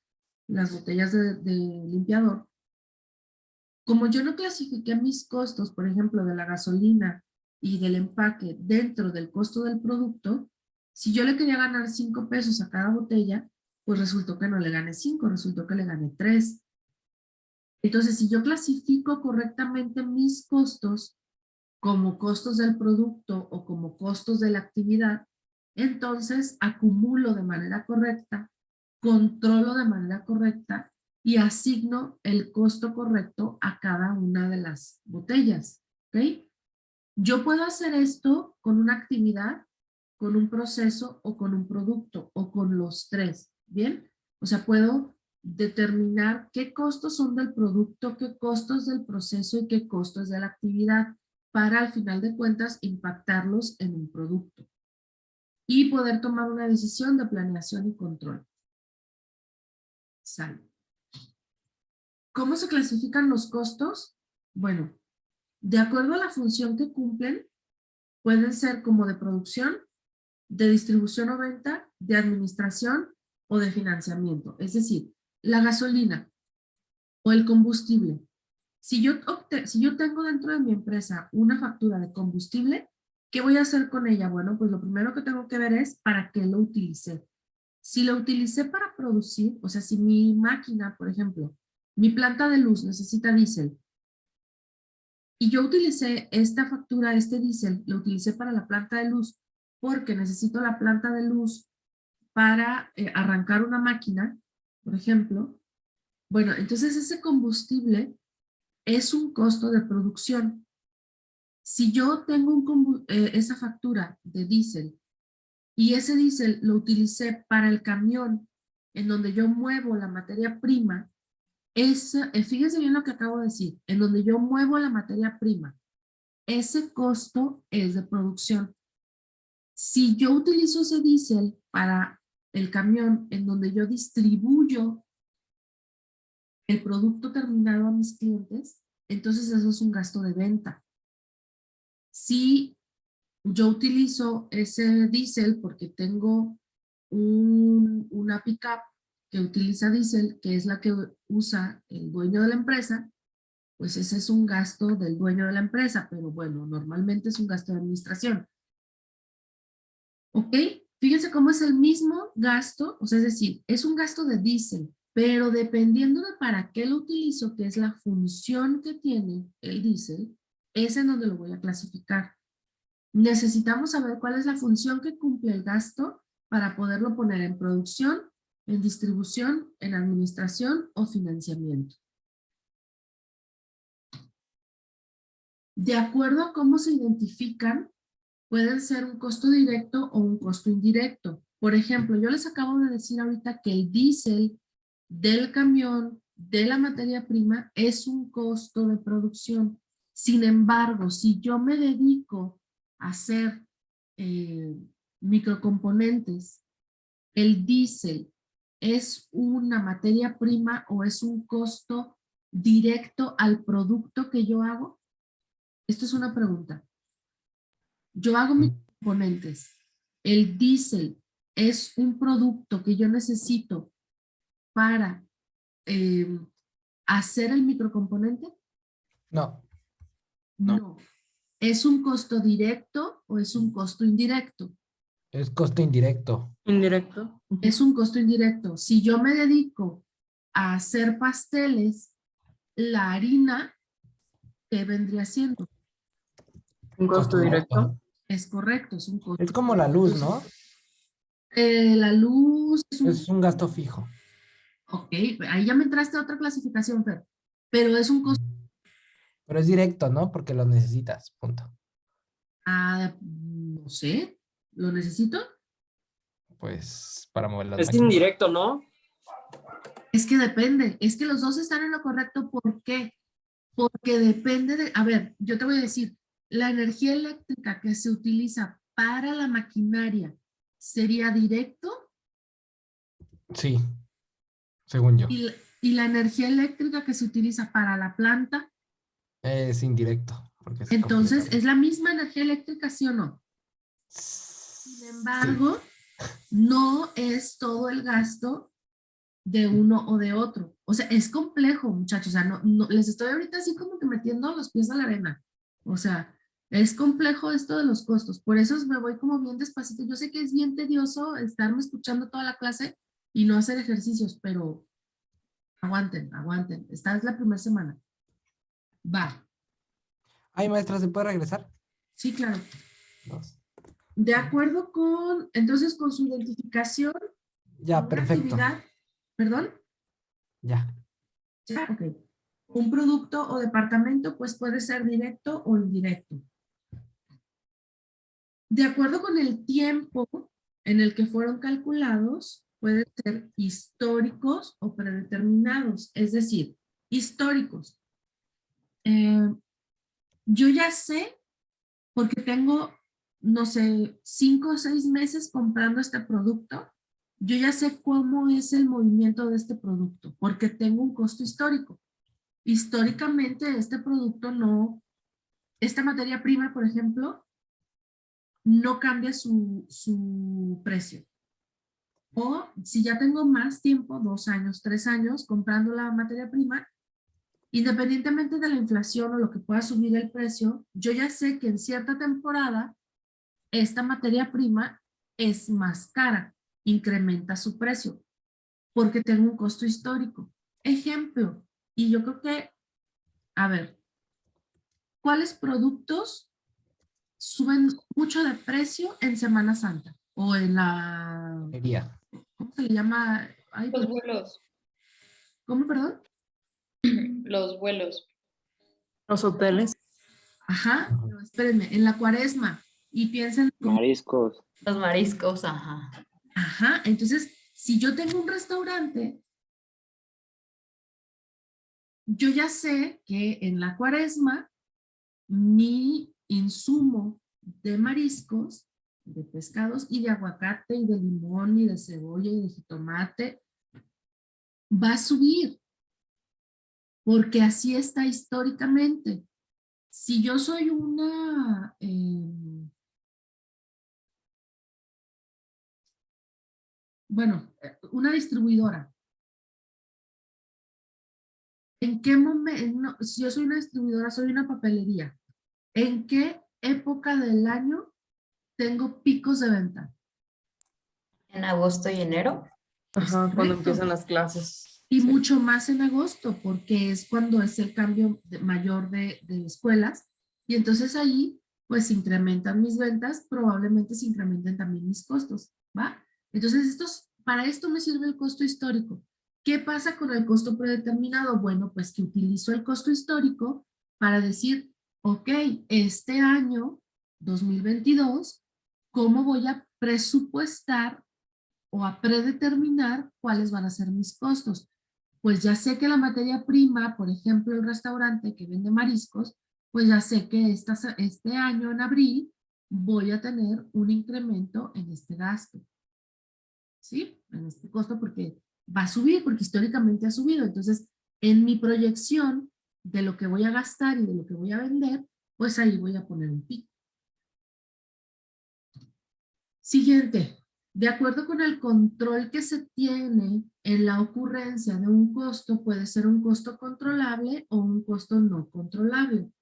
las botellas de limpiador, como yo no clasifiqué mis costos, por ejemplo, de la gasolina y del empaque dentro del costo del producto, si yo le quería ganar 5 pesos a cada botella, pues resultó que no le gané 5, resultó que le gané 3. Entonces, si yo clasifico correctamente mis costos como costos del producto o como costos de la actividad, entonces acumulo de manera correcta, controlo de manera correcta y asigno el costo correcto a cada una de las botellas. ¿Ok? Yo puedo hacer esto con una actividad, con un proceso o con un producto o con los tres. ¿Bien? O sea, puedo determinar qué costos son del producto, qué costos del proceso y qué costos de la actividad para al final de cuentas impactarlos en un producto y poder tomar una decisión de planeación y control. Sale. ¿Cómo se clasifican los costos? Bueno, de acuerdo a la función que cumplen, pueden ser como de producción, de distribución o venta, de administración o de financiamiento. Es decir, la gasolina o el combustible. Si yo tengo dentro de mi empresa una factura de combustible, ¿qué voy a hacer con ella? Bueno, pues lo primero que tengo que ver es para qué lo utilicé. Si lo utilicé para producir, o sea, si mi máquina, por ejemplo, mi planta de luz necesita diésel, y yo utilicé esta factura, este diésel, lo utilicé para la planta de luz porque necesito la planta de luz para arrancar una máquina, por ejemplo, bueno, entonces ese combustible es un costo de producción. Si yo tengo esa factura de diésel y ese diésel lo utilicé para el camión en donde yo muevo la materia prima, fíjense bien lo que acabo de decir, en donde yo muevo la materia prima, ese costo es de producción. Si yo utilizo ese diésel para el camión en donde yo distribuyo el producto terminado a mis clientes, entonces eso es un gasto de venta. Si yo utilizo ese diésel porque tengo una pickup que utiliza diésel, que es la que usa el dueño de la empresa, pues ese es un gasto del dueño de la empresa, pero bueno, normalmente es un gasto de administración. ¿Ok? Fíjense cómo es el mismo gasto, o sea, es decir, es un gasto de diésel, pero dependiendo de para qué lo utilizo, que es la función que tiene el diésel, es en donde lo voy a clasificar. Necesitamos saber cuál es la función que cumple el gasto para poderlo poner en producción, en distribución, en administración o financiamiento. De acuerdo a cómo se identifican, pueden ser un costo directo o un costo indirecto. Por ejemplo, yo les acabo de decir ahorita que el diésel del camión, de la materia prima, es un costo de producción. Sin embargo, si yo me dedico a hacer microcomponentes, el diésel es una materia prima o es un costo directo al producto que yo hago. Esto es una pregunta. Yo hago mis componentes. El diésel es un producto que yo necesito para hacer el microcomponente? No, No. ¿Es un costo directo o es un costo indirecto? es costo indirecto. Indirecto. Es un costo indirecto. Si yo me dedico a hacer pasteles, la harina, ¿qué vendría siendo? Un costo directo. Es correcto, es un costo. Es como la luz, ¿no? La luz es un... Es un gasto fijo. Ok, ahí ya me entraste a otra clasificación, Fer. Pero es un costo... Pero es directo, ¿no? Porque lo necesitas, punto. No sé, ¿lo necesito? Pues para mover las Es máquinas. indirecto, ¿no? Es que depende, es que los dos están en lo correcto. ¿Por qué? Porque depende de... A ver, yo te voy a decir, la energía eléctrica que se utiliza para la maquinaria, ¿sería directo? Sí, según yo. Y la energía eléctrica que se utiliza para la planta, Es indirecto. Porque es entonces, completamente- ¿es la misma energía eléctrica, sí o no? Sin embargo, no es todo el gasto de uno o de otro. O sea, es complejo, muchachos. O sea, les estoy ahorita así como que metiendo los pies a la arena. O sea, es complejo esto de los costos. Por eso me voy como bien despacito. Yo sé que es bien tedioso estarme escuchando toda la clase y no hacer ejercicios, pero aguanten, aguanten. Esta es la primera semana. Va. Ay, maestra, ¿se puede regresar? Sí, claro. Dos. De acuerdo con, entonces, con su identificación, Ya, una perfecto. actividad, perdón. Ya. Ya, ok. Un producto o departamento, pues puede ser directo o indirecto. De acuerdo con el tiempo en el que fueron calculados, pueden ser históricos o predeterminados. Es decir, históricos. Yo ya sé, porque tengo, no sé, 5 o 6 meses comprando este producto, yo ya sé cómo es el movimiento de este producto, porque tengo un costo histórico. Históricamente este producto no, esta materia prima, por ejemplo, no cambia su precio. O si ya tengo más tiempo, 2 años, 3 años, comprando la materia prima, independientemente de la inflación o lo que pueda subir el precio, yo ya sé que en cierta temporada esta materia prima es más cara, incrementa su precio, porque tengo un costo histórico. Ejemplo, y yo creo que, a ver, ¿cuáles productos suben mucho de precio en Semana Santa? O en la, Quería. ¿cómo se le llama? Ay, Los vuelos. ¿cómo, perdón? Los vuelos. Los hoteles. Ajá, Ajá. pero espérenme, en la cuaresma, y piensen, Mariscos. Los mariscos, ajá. ajá, entonces, si yo tengo un restaurante, yo ya sé que en la cuaresma, mi insumo de mariscos, de pescados y de aguacate y de limón y de cebolla y de jitomate va a subir, porque así está históricamente. Si yo soy una, una distribuidora, ¿en qué momento, si yo soy una distribuidora, soy una papelería, ¿en qué época del año tengo picos de venta? En agosto y enero. Ajá, cuando correcto. empiezan las clases. Y Sí. mucho más en agosto, porque es cuando es el cambio mayor de escuelas. Y entonces ahí, pues se incrementan mis ventas, probablemente se incrementen también mis costos, ¿va? Entonces, para esto me sirve el costo histórico. ¿Qué pasa con el costo predeterminado? Bueno, pues que utilizo el costo histórico para decir, ok, este año, 2022, ¿cómo voy a presupuestar o a predeterminar cuáles van a ser mis costos? Pues ya sé que la materia prima, por ejemplo, el restaurante que vende mariscos, pues ya sé que este año, en abril, voy a tener un incremento en este gasto, ¿sí? En este costo, porque va a subir, porque históricamente ha subido. Entonces, en mi proyección de lo que voy a gastar y de lo que voy a vender, pues ahí voy a poner un pico. Siguiente. De acuerdo con el control que se tiene en la ocurrencia de un costo, puede ser un costo controlable o un costo no controlable.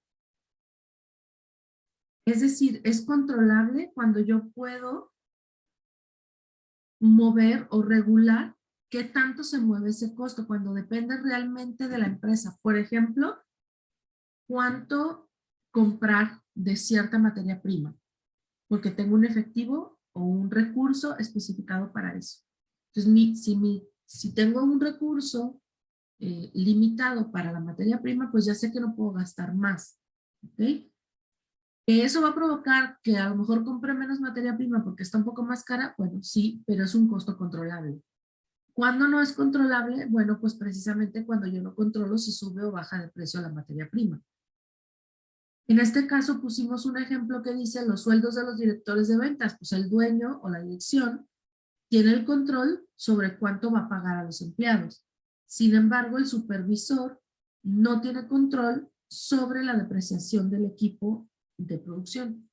Es decir, es controlable cuando yo puedo mover o regular qué tanto se mueve ese costo, cuando depende realmente de la empresa. Por ejemplo, cuánto comprar de cierta materia prima, porque tengo un efectivo o un recurso especificado para eso. Entonces, si tengo un recurso limitado para la materia prima, pues ya sé que no puedo gastar más. ¿Ok? ¿Que eso va a provocar que a lo mejor compre menos materia prima porque está un poco más cara? Bueno, sí, pero es un costo controlable. ¿Cuándo no es controlable? Bueno, pues precisamente cuando yo no controlo si sube o baja de precio la materia prima. En este caso pusimos un ejemplo que dice los sueldos de los directores de ventas. Pues el dueño o la dirección tiene el control sobre cuánto va a pagar a los empleados. Sin embargo, el supervisor no tiene control sobre la depreciación del equipo de producción,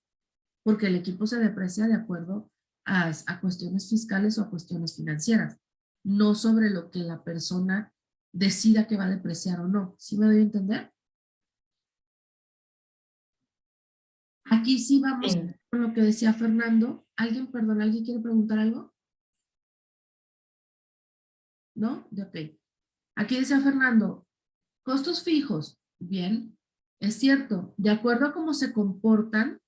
porque el equipo se deprecia de acuerdo a cuestiones fiscales o a cuestiones financieras, no sobre lo que la persona decida que va a depreciar o no. ¿Sí me doy a entender? Aquí sí vamos Sí. con lo que decía Fernando. ¿Alguien quiere preguntar algo? ¿No? Ok. Aquí decía Fernando, costos fijos. Bien, es cierto. De acuerdo a cómo se comportan,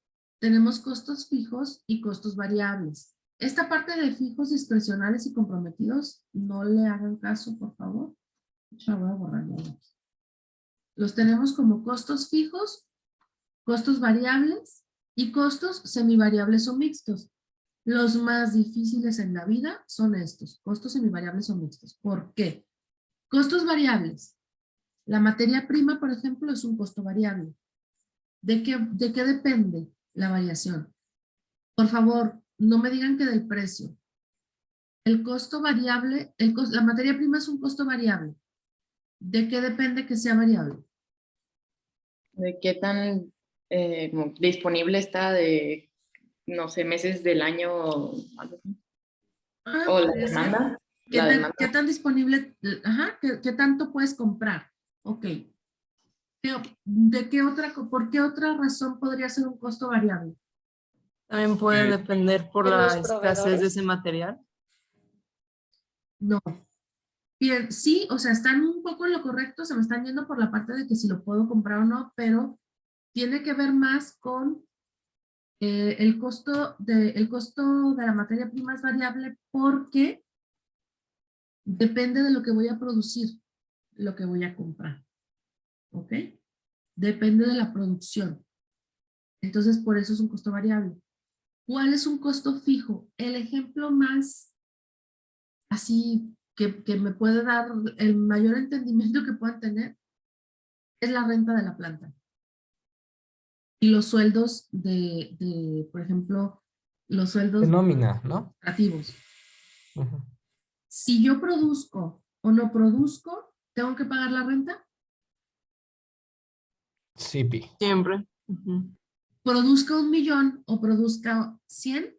tenemos costos fijos y costos variables. Esta parte de fijos discrecionales y comprometidos, no le hagan caso, por favor. Ya voy a borrar ya. Los tenemos como costos fijos, costos variables y costos semivariables o mixtos. Los más difíciles en la vida son estos, costos semivariables o mixtos. ¿Por qué? Costos variables. La materia prima, por ejemplo, es un costo variable. ¿De qué depende la variación? Por favor, no me digan que del precio. El costo variable, la materia prima es un costo variable. ¿De qué depende que sea variable? De qué tan como disponible está de, no sé, meses del año o algo así. O la Puede ser. demanda. La demanda. ¿Qué tan disponible? Ajá, ¿qué tanto puedes comprar? Ok. ¿Por qué otra razón podría ser un costo variable? También puede depender por de los la escasez de proveedores. ese material. No. Bien, sí, o sea, están un poco en lo correcto, se me están yendo por la parte de que si lo puedo comprar o no, pero tiene que ver más con el costo de la materia prima es variable porque depende de lo que voy a producir, lo que voy a comprar. ¿Ok? Depende de la producción. Entonces, por eso es un costo variable. ¿Cuál es un costo fijo? El ejemplo más así que me puede dar el mayor entendimiento que puedan tener es la renta de la planta. Y los sueldos por ejemplo, los sueldos De nómina, ¿no? administrativos. Ujú. Si yo produzco o no produzco, ¿tengo que pagar la renta? Sí, Pi. Siempre. Ujú. ¿Produzca 1,000,000 o produzca 100?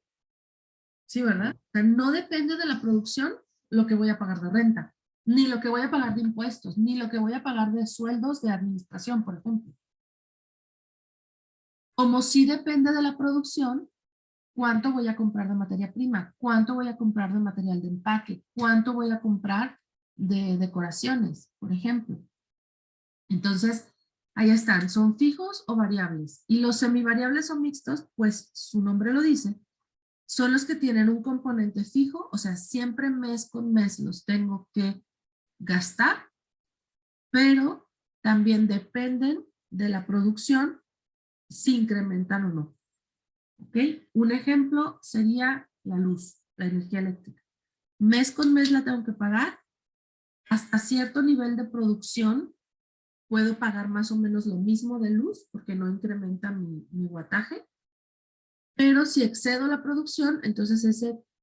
Sí, ¿verdad? O sea, no depende de la producción lo que voy a pagar de renta, ni lo que voy a pagar de impuestos, ni lo que voy a pagar de sueldos de administración, por ejemplo. Como sí depende de la producción, cuánto voy a comprar de materia prima, cuánto voy a comprar de material de empaque, cuánto voy a comprar de decoraciones, por ejemplo. Entonces, ahí están, son fijos o variables. Y los semivariables o mixtos, pues su nombre lo dice, son los que tienen un componente fijo, o sea, siempre mes con mes los tengo que gastar, pero también dependen de la producción si incrementan o no. ¿Ok? Un ejemplo sería la luz, la energía eléctrica. Mes con mes la tengo que pagar. Hasta cierto nivel de producción puedo pagar más o menos lo mismo de luz porque no incrementa mi wattaje. Pero si excedo la producción, entonces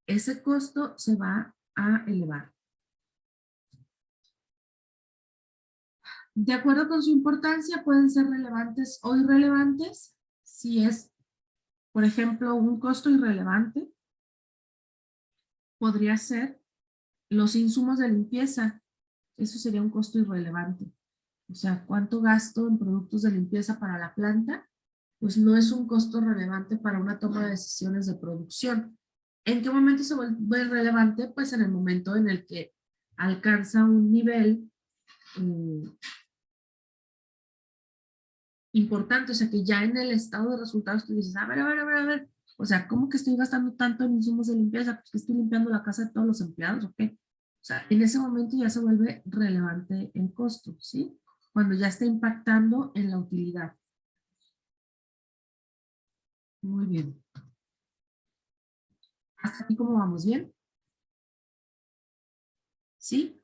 ese costo se va a elevar. De acuerdo con su importancia, pueden ser relevantes o irrelevantes. Si es, por ejemplo, un costo irrelevante, podría ser los insumos de limpieza. Eso sería un costo irrelevante. O sea, ¿cuánto gasto en productos de limpieza para la planta? Pues no es un costo relevante para una toma de decisiones de producción. ¿En qué momento se vuelve relevante? Pues en el momento en el que alcanza un nivel importante, o sea, que ya en el estado de resultados tú dices, a ver, o sea, ¿cómo que estoy gastando tanto en insumos de limpieza? Pues que estoy limpiando la casa de todos los empleados, ¿o qué? O sea, en ese momento ya se vuelve relevante el costo, ¿sí? Cuando ya está impactando en la utilidad. Muy bien. ¿Hasta aquí cómo vamos? ¿Bien? ¿Sí?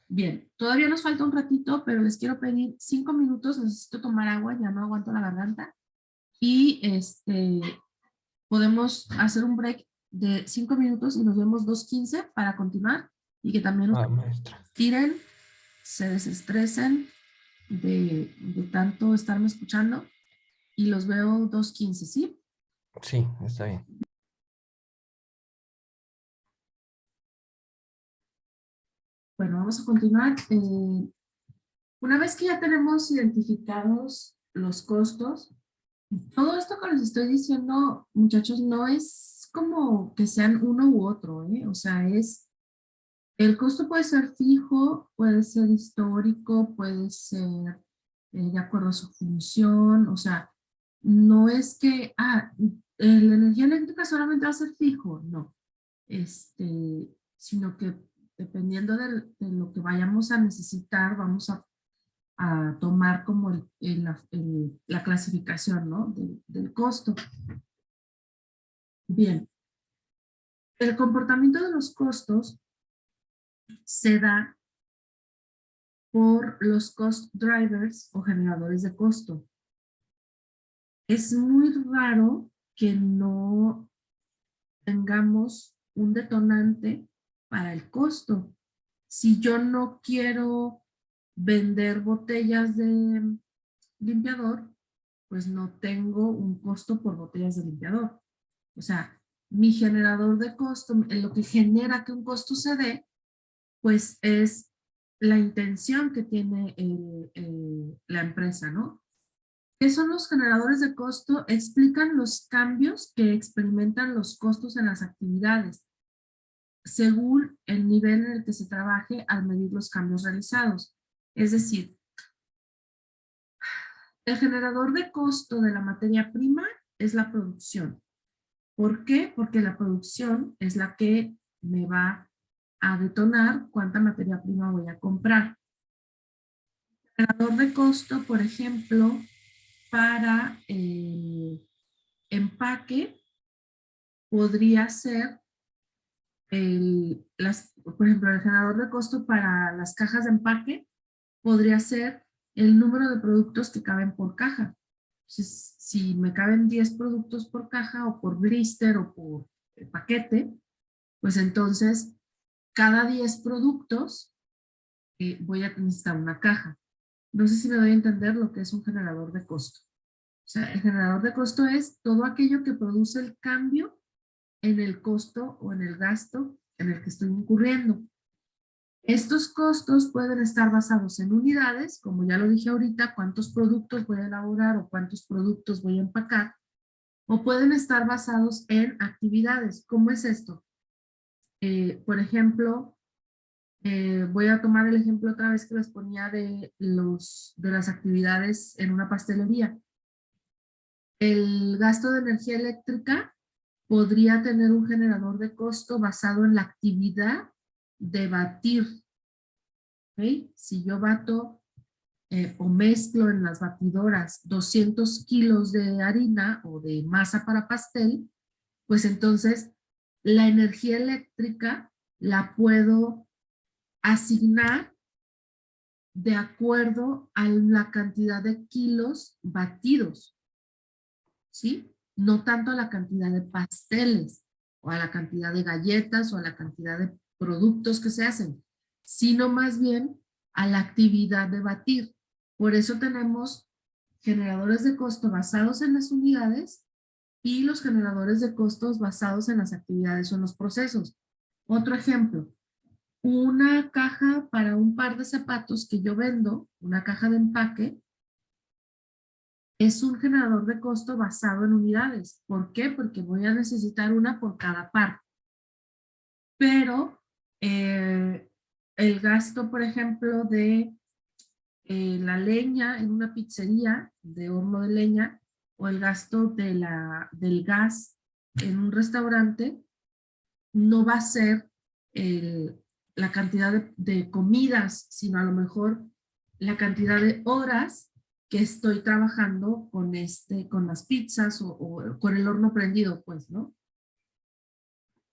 Bien. Todavía nos falta un ratito, pero les quiero pedir 5 minutos. Necesito tomar agua, ya no aguanto la garganta. Y podemos hacer un break de 5 minutos y nos vemos 2:15 para continuar y que también Maestra. tiren, se desestresen de tanto estarme escuchando y los veo 2:15, ¿sí? Sí, está bien. Bueno, vamos a continuar. Una vez que ya tenemos identificados los costos, todo esto que les estoy diciendo, muchachos, no es como que sean uno u otro, ¿eh? O sea, el costo puede ser fijo, puede ser histórico, puede ser de acuerdo a su función, o sea, no es que, la energía eléctrica solamente va a ser fijo, no, sino que dependiendo de lo que vayamos a necesitar, vamos a tomar como la clasificación, ¿no? Del costo. Bien, el comportamiento de los costos se da por los cost drivers o generadores de costo. Es muy raro que no tengamos un detonante para el costo. Si yo no quiero vender botellas de limpiador, pues no tengo un costo por botellas de limpiador. O sea, mi generador de costo, en lo que genera que un costo se dé, pues es la intención que tiene la empresa, ¿no? ¿Qué son los generadores de costo? Explican los cambios que experimentan los costos en las actividades, según el nivel en el que se trabaje al medir los cambios realizados. Es decir, el generador de costo de la materia prima es la producción. ¿Por qué? Porque la producción es la que me va a detonar cuánta materia prima voy a comprar. El generador de costo, por ejemplo, para empaque, podría ser, por ejemplo, el generador de costo para las cajas de empaque podría ser el número de productos que caben por caja. Entonces, si me caben 10 productos por caja o por blister o por paquete, pues entonces cada 10 productos voy a necesitar una caja. No sé si me doy a entender lo que es un generador de costo. O sea, el generador de costo es todo aquello que produce el cambio en el costo o en el gasto en el que estoy incurriendo. Estos costos pueden estar basados en unidades, como ya lo dije ahorita, cuántos productos voy a elaborar o cuántos productos voy a empacar, o pueden estar basados en actividades. ¿Cómo es esto? Por ejemplo, voy a tomar el ejemplo otra vez que les ponía de las actividades en una pastelería. El gasto de energía eléctrica podría tener un generador de costo basado en la actividad de batir. ¿Okay? Si yo bato o mezclo en las batidoras 200 kilos de harina o de masa para pastel, pues entonces la energía eléctrica la puedo asignar de acuerdo a la cantidad de kilos batidos, ¿sí? No tanto a la cantidad de pasteles o a la cantidad de galletas o a la cantidad de productos que se hacen, sino más bien a la actividad de batir. Por eso tenemos generadores de costo basados en las unidades y los generadores de costos basados en las actividades o en los procesos. Otro ejemplo, una caja para un par de zapatos que yo vendo, una caja de empaque, es un generador de costo basado en unidades. ¿Por qué? Porque voy a necesitar una por cada par. Pero el gasto, por ejemplo, de la leña en una pizzería de horno de leña o el gasto del gas en un restaurante no va a ser la cantidad de comidas, sino a lo mejor la cantidad de horas que estoy trabajando con las pizzas o con el horno prendido, pues, ¿no?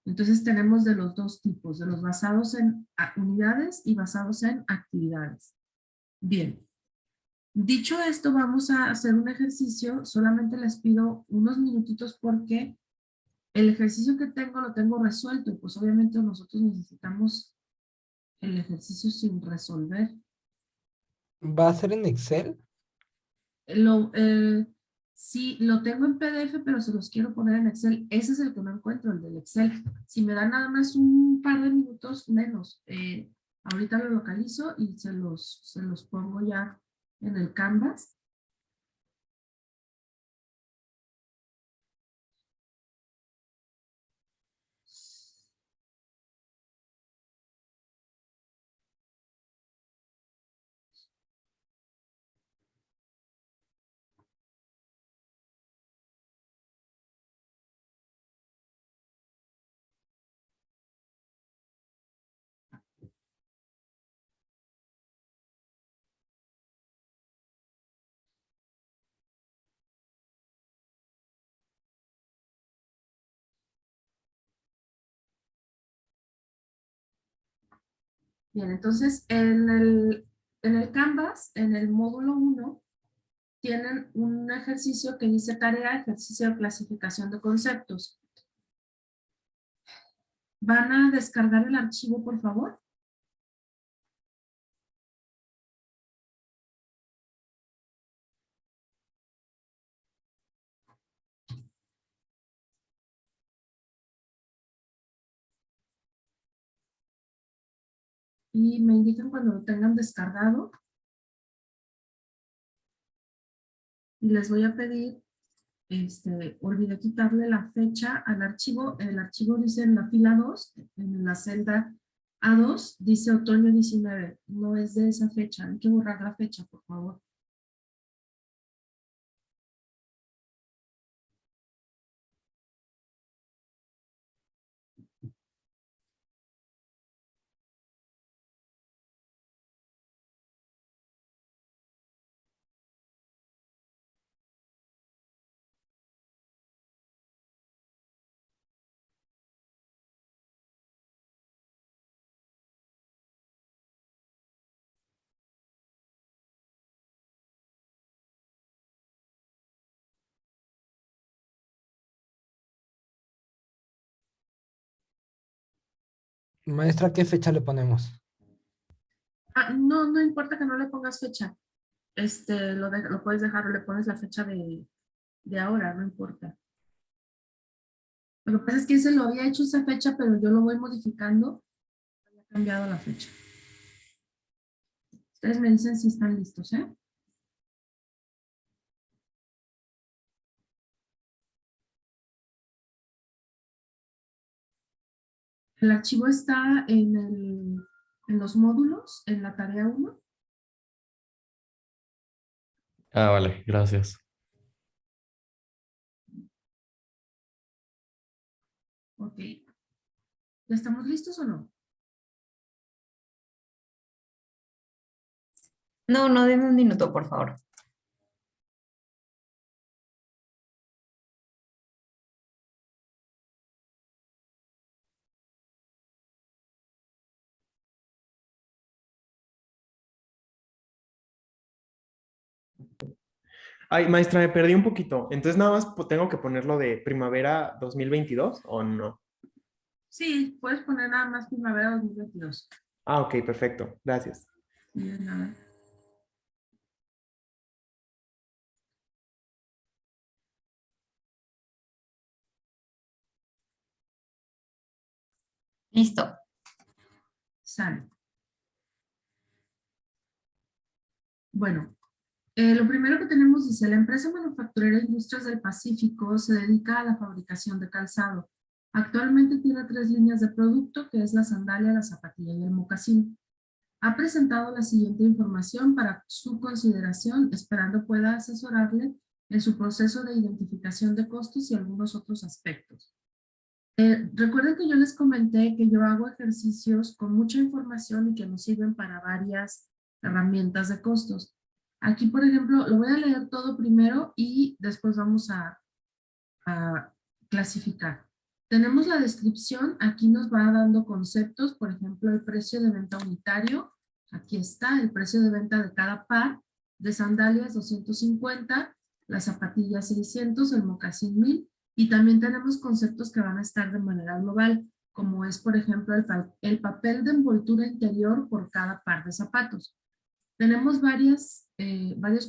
Entonces tenemos de los dos tipos, de los basados en unidades y basados en actividades. Bien. Dicho esto, vamos a hacer un ejercicio. Solamente les pido unos minutitos porque el ejercicio que tengo lo tengo resuelto y pues obviamente nosotros necesitamos el ejercicio sin resolver. ¿Va a ser en Excel? Lo, sí, lo tengo en PDF, pero se los quiero poner en Excel. Ese es el que no encuentro, el del Excel. Si me dan nada más un par de minutos menos, ahorita lo localizo y se los pongo ya en el Canvas. Bien, entonces en el Canvas, en el módulo 1, tienen un ejercicio que dice tarea, ejercicio de clasificación de conceptos. ¿Van a descargar el archivo, por favor? Y me indican cuando lo tengan descargado. Y les voy a pedir, olvidé quitarle la fecha al archivo. El archivo dice en la fila 2, en la celda A2, dice otoño 19. No es de esa fecha, hay que borrar la fecha, por favor. Maestra, ¿qué fecha le ponemos? No, no importa que no le pongas fecha. Lo puedes dejar o le pones la fecha de ahora, no importa. Lo que pasa es que se lo había hecho esa fecha, pero yo lo voy modificando. Había cambiado la fecha. Ustedes me dicen si están listos, ¿eh? El archivo está en los módulos, en la tarea 1. Ah, vale, gracias. Ok. ¿Ya estamos listos o no? No, no, denme un minuto, por favor. Ay, maestra, me perdí un poquito. Entonces, nada más tengo que ponerlo de primavera 2022 o no. Sí, puedes poner nada más primavera 2022. Ah, ok, perfecto. Gracias. Sí, de nada. Listo. Sale. Bueno, lo primero que tenemos dice, la empresa manufacturera Industrias del Pacífico se dedica a la fabricación de calzado. Actualmente tiene 3 líneas de producto, que es la sandalia, la zapatilla y el mocasín. Ha presentado la siguiente información para su consideración, esperando pueda asesorarle en su proceso de identificación de costos y algunos otros aspectos. Recuerden que yo les comenté que yo hago ejercicios con mucha información y que nos sirven para varias herramientas de costos. Aquí, por ejemplo, lo voy a leer todo primero y después vamos a clasificar. Tenemos la descripción, aquí nos va dando conceptos, por ejemplo, el precio de venta unitario. Aquí está el precio de venta de cada par, de sandalias 250, las zapatillas 600, el mocasín 1000, y también tenemos conceptos que van a estar de manera global, como es, por ejemplo, el papel de envoltura interior por cada par de zapatos. Tenemos varios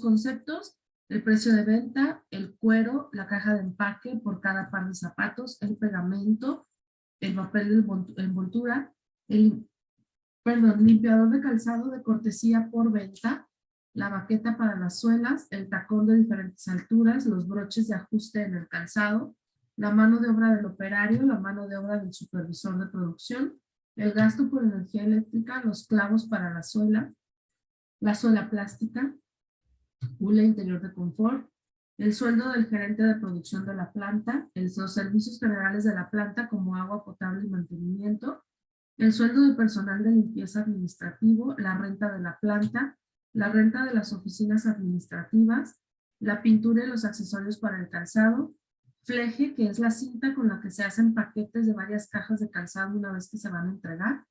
conceptos: el precio de venta, el cuero, la caja de empaque por cada par de zapatos, el pegamento, el papel de envoltura, el limpiador de calzado de cortesía por venta, la baqueta para las suelas, el tacón de diferentes alturas, los broches de ajuste en el calzado, la mano de obra del operario, la mano de obra del supervisor de producción, el gasto por energía eléctrica, los clavos para la suela plástica, hula interior de confort, el sueldo del gerente de producción de la planta, los servicios generales de la planta como agua potable y mantenimiento, el sueldo del personal de limpieza administrativo, la renta de la planta, la renta de las oficinas administrativas, la pintura y los accesorios para el calzado, fleje, que es la cinta con la que se hacen paquetes de varias cajas de calzado una vez que se van a entregar,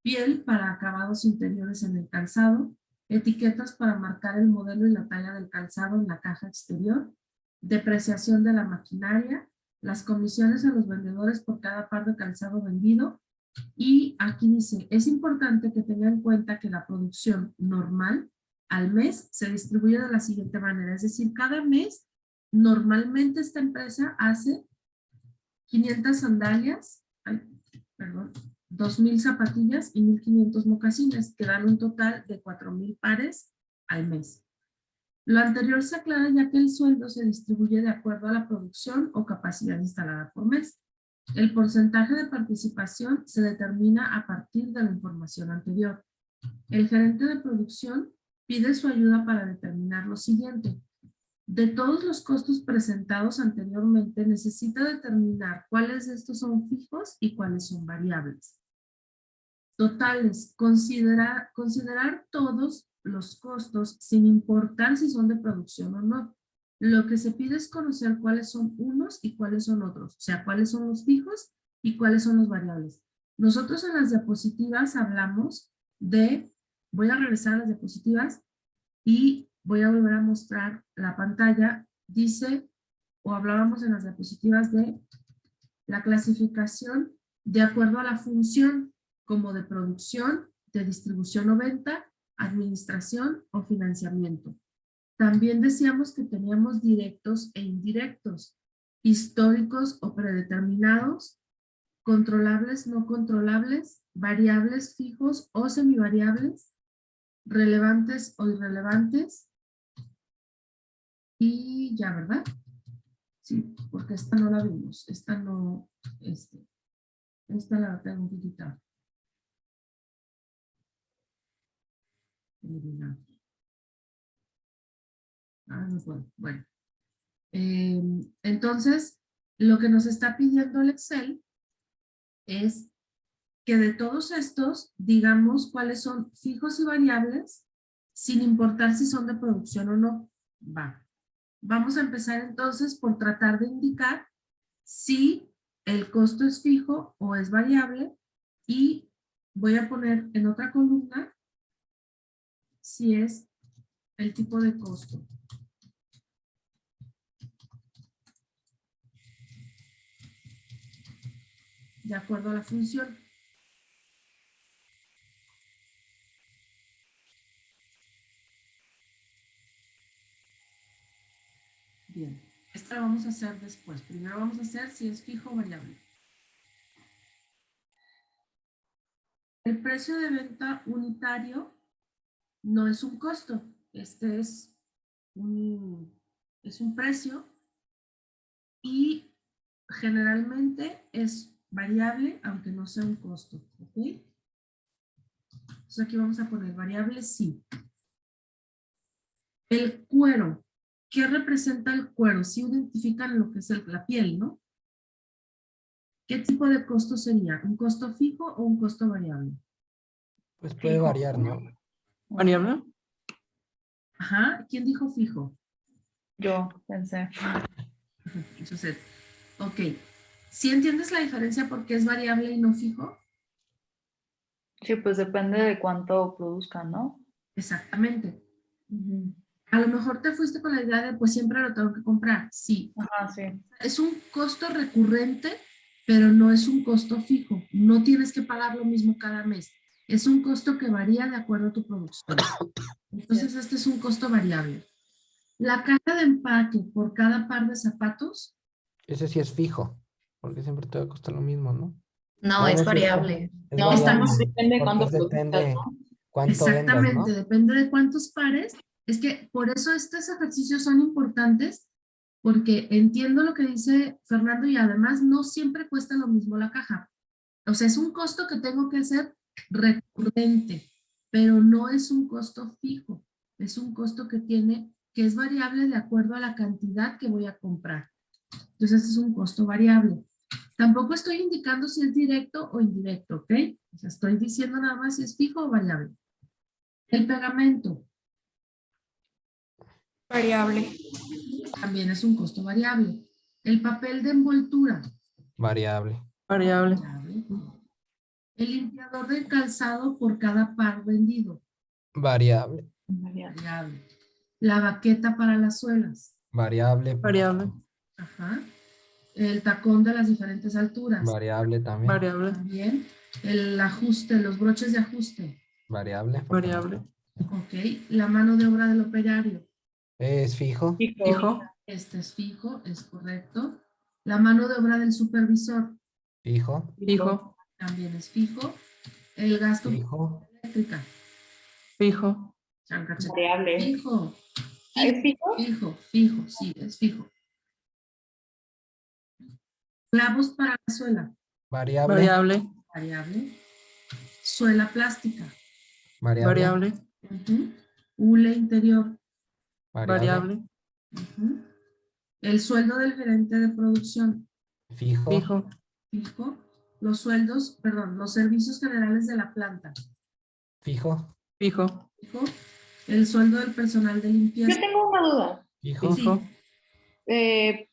piel para acabados interiores en el calzado, etiquetas para marcar el modelo y la talla del calzado en la caja exterior, depreciación de la maquinaria, las comisiones a los vendedores por cada par de calzado vendido. Y aquí dice, es importante que tengan en cuenta que la producción normal al mes se distribuye de la siguiente manera, es decir, cada mes normalmente esta empresa hace 500 sandalias, 2,000 zapatillas y 1,500 mocasines, que dan un total de 4,000 pares al mes. Lo anterior se aclara ya que el sueldo se distribuye de acuerdo a la producción o capacidad instalada por mes. El porcentaje de participación se determina a partir de la información anterior. El gerente de producción pide su ayuda para determinar lo siguiente. De todos los costos presentados anteriormente, necesita determinar cuáles de estos son fijos y cuáles son variables. Totales, considerar todos los costos sin importar si son de producción o no. Lo que se pide es conocer cuáles son unos y cuáles son otros, o sea, cuáles son los fijos y cuáles son los variables. Nosotros en las diapositivas hablamos de, voy a regresar a las diapositivas y voy a volver a mostrar la pantalla. Dice, o hablábamos en las diapositivas de la clasificación de acuerdo a la función, como de producción, de distribución o venta, administración o financiamiento. También decíamos que teníamos directos e indirectos, históricos o predeterminados, controlables, no controlables, variables, fijos o semivariables, relevantes o irrelevantes. Y ya, ¿verdad? Sí, porque esta no la vimos. Esta no, esta la tengo que quitar. Eliminar. No puedo. Bueno. Entonces, lo que nos está pidiendo el Excel es que de todos estos, digamos cuáles son fijos y variables, sin importar si son de producción o no. Va. Vamos a empezar entonces por tratar de indicar si el costo es fijo o es variable, y voy a poner en otra columna si es el tipo de costo. De acuerdo a la función. Bien, esta la vamos a hacer después. Primero vamos a hacer si es fijo o variable. El precio de venta unitario no es un costo. Este es un precio y generalmente es variable, aunque no sea un costo. ¿Ok? Entonces aquí vamos a poner variable sí. El cuero. ¿Qué representa el cuero? Si identifican lo que es la piel, ¿no? ¿Qué tipo de costo sería? ¿Un costo fijo o un costo variable? Pues puede Fijo. variar, ¿no? ¿Variable? Ajá. ¿Quién dijo fijo? Yo pensé. Entonces, ok. ¿Sí entiendes la diferencia porque es variable y no fijo? Sí, pues depende de cuánto produzcan, ¿no? Exactamente. Ujú. A lo mejor te fuiste con la idea de, pues siempre lo tengo que comprar. Sí. Ajá, sí. Es un costo recurrente, pero no es un costo fijo. No tienes que pagar lo mismo cada mes. Es un costo que varía de acuerdo a tu producción. Entonces, este es un costo variable. La caja de empaque por cada par de zapatos, Ese sí es fijo, porque siempre te va a costar lo mismo, ¿no? No, No, es no es cierto. variable. Es No, variable. estamos- depende de Porque cuánto es produzcas, depende ¿no? cuánto vendas, ¿no? exactamente, depende de cuántos pares. Es que por eso estos ejercicios son importantes, porque entiendo lo que dice Fernando y además no siempre cuesta lo mismo la caja. O sea, es un costo que tengo que hacer recurrente, pero no es un costo fijo. Es un costo que es variable de acuerdo a la cantidad que voy a comprar. Entonces, este es un costo variable. Tampoco estoy indicando si es directo o indirecto, ¿ok? O sea, estoy diciendo nada más si es fijo o variable. El pegamento Variable. también es un costo variable. El papel de envoltura, Variable. Variable. variable. El limpiador del calzado por cada par vendido, Variable. variable. La baqueta para las suelas, Variable. Variable. ajá. El tacón de las diferentes alturas, Variable también. Variable. también. El ajuste, los broches de ajuste, Variable. Variable. ok. La mano de obra del operario, Es fijo. Fijo. este es fijo, es correcto. La mano de obra del supervisor, Fijo. Fijo. también es fijo. El gasto Fijo. eléctrica, Fijo. chancachete, Variable. fijo, ¿Es fijo? fijo, sí, es fijo. Clavos para la suela, Variable. Variable. variable. Suela plástica, Variable. Variable. ujú. Hule interior, Variable. Variable. ujú. El sueldo del gerente de producción, Fijo. Fijo. fijo. Los sueldos, perdón, los servicios generales de la planta, Fijo. Fijo. fijo. El sueldo del personal de Yo limpieza, tengo una duda. Fijo. Fijo.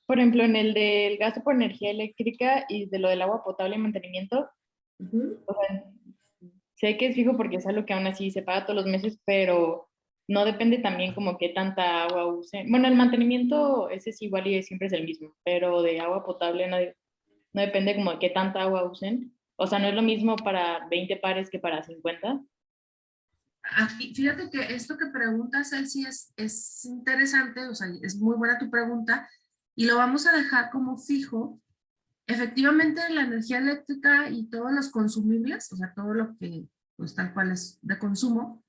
Por ejemplo, en el del gasto por energía eléctrica y de lo del agua potable y mantenimiento, ujú. o sea, sé que es fijo porque es algo que aún así se paga todos los meses, pero no depende también como qué tanta agua usen. Bueno, el mantenimiento ese es igual y siempre es el mismo, pero de agua potable no depende como de qué tanta agua usen. O sea, no es lo mismo para 20 pares que para 50. Aquí, fíjate que esto que preguntas, Elsie, es interesante, o sea, es muy buena tu pregunta, y lo vamos a dejar como fijo. Efectivamente, la energía eléctrica y todos los consumibles, o sea, todo lo que, pues tal cual es de consumo,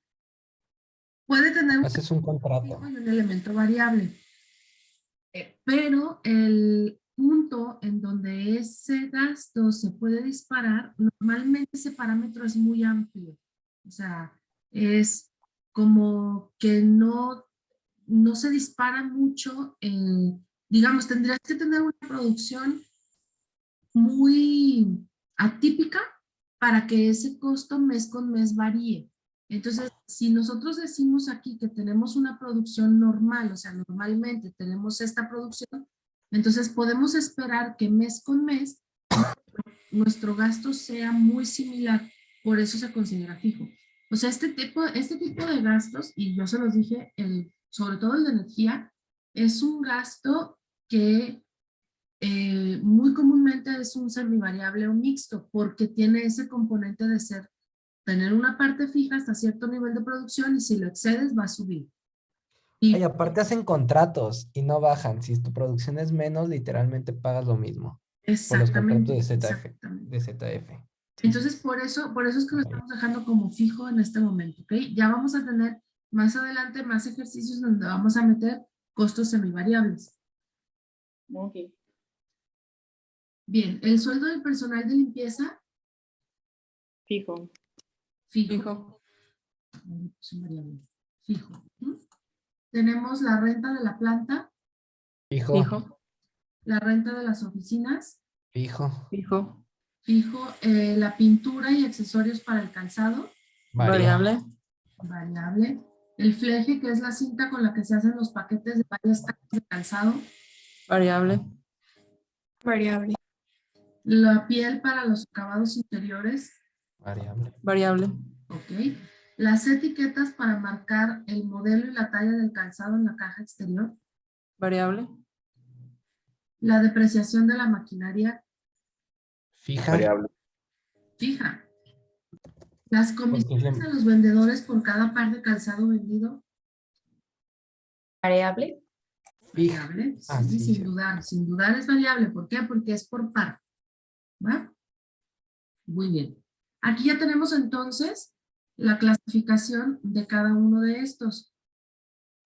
puede tener un Haces un contrato. fijo y un elemento variable. Pero el punto en donde ese gasto se puede disparar, normalmente ese parámetro es muy amplio. O sea, es como que no se dispara mucho. Digamos, tendrías que tener una producción muy atípica para que ese costo mes con mes varíe. Entonces, si nosotros decimos aquí que tenemos una producción normal, o sea, normalmente tenemos esta producción, entonces podemos esperar que mes con mes nuestro gasto sea muy similar, por eso se considera fijo. O sea, este tipo de gastos, y yo se los dije, sobre todo el de energía, es un gasto que muy comúnmente es un semivariable o mixto, porque tiene ese componente de tener una parte fija hasta cierto nivel de producción y si lo excedes va a subir. Y Y aparte hacen contratos y no bajan. Si tu producción es menos, literalmente pagas lo mismo. Por los contratos exactamente, de ZF. exactamente. De ZF. Entonces, por eso es que lo estamos dejando como fijo en este momento, ¿ok? Ya vamos a tener más adelante más ejercicios donde vamos a meter costos semivariables. Ok. Bien, el sueldo del personal de limpieza, Fijo. fijo. Fijo. Son variables. Fijo. ¿Mm? Tenemos la renta de la planta, Fijo. Fijo. la renta de las oficinas, Fijo. Fijo. fijo, la pintura y accesorios para el calzado, Variable. variable. El fleje, que es la cinta con la que se hacen los paquetes de varias tallas de calzado. Variable. Variable. La piel para los acabados interiores. Variable. Variable. Ok. Las etiquetas para marcar el modelo y la talla del calzado en la caja exterior. Variable. La depreciación de la maquinaria Fija. Variable. fija. Las comisiones a los vendedores por cada par de calzado vendido. Variable. Fija. Variable. Ah, Sí, sí, sin dudar. Sin dudar es variable. ¿Por qué? Porque es por par. ¿Va? Muy bien. Aquí ya tenemos entonces la clasificación de cada uno de estos.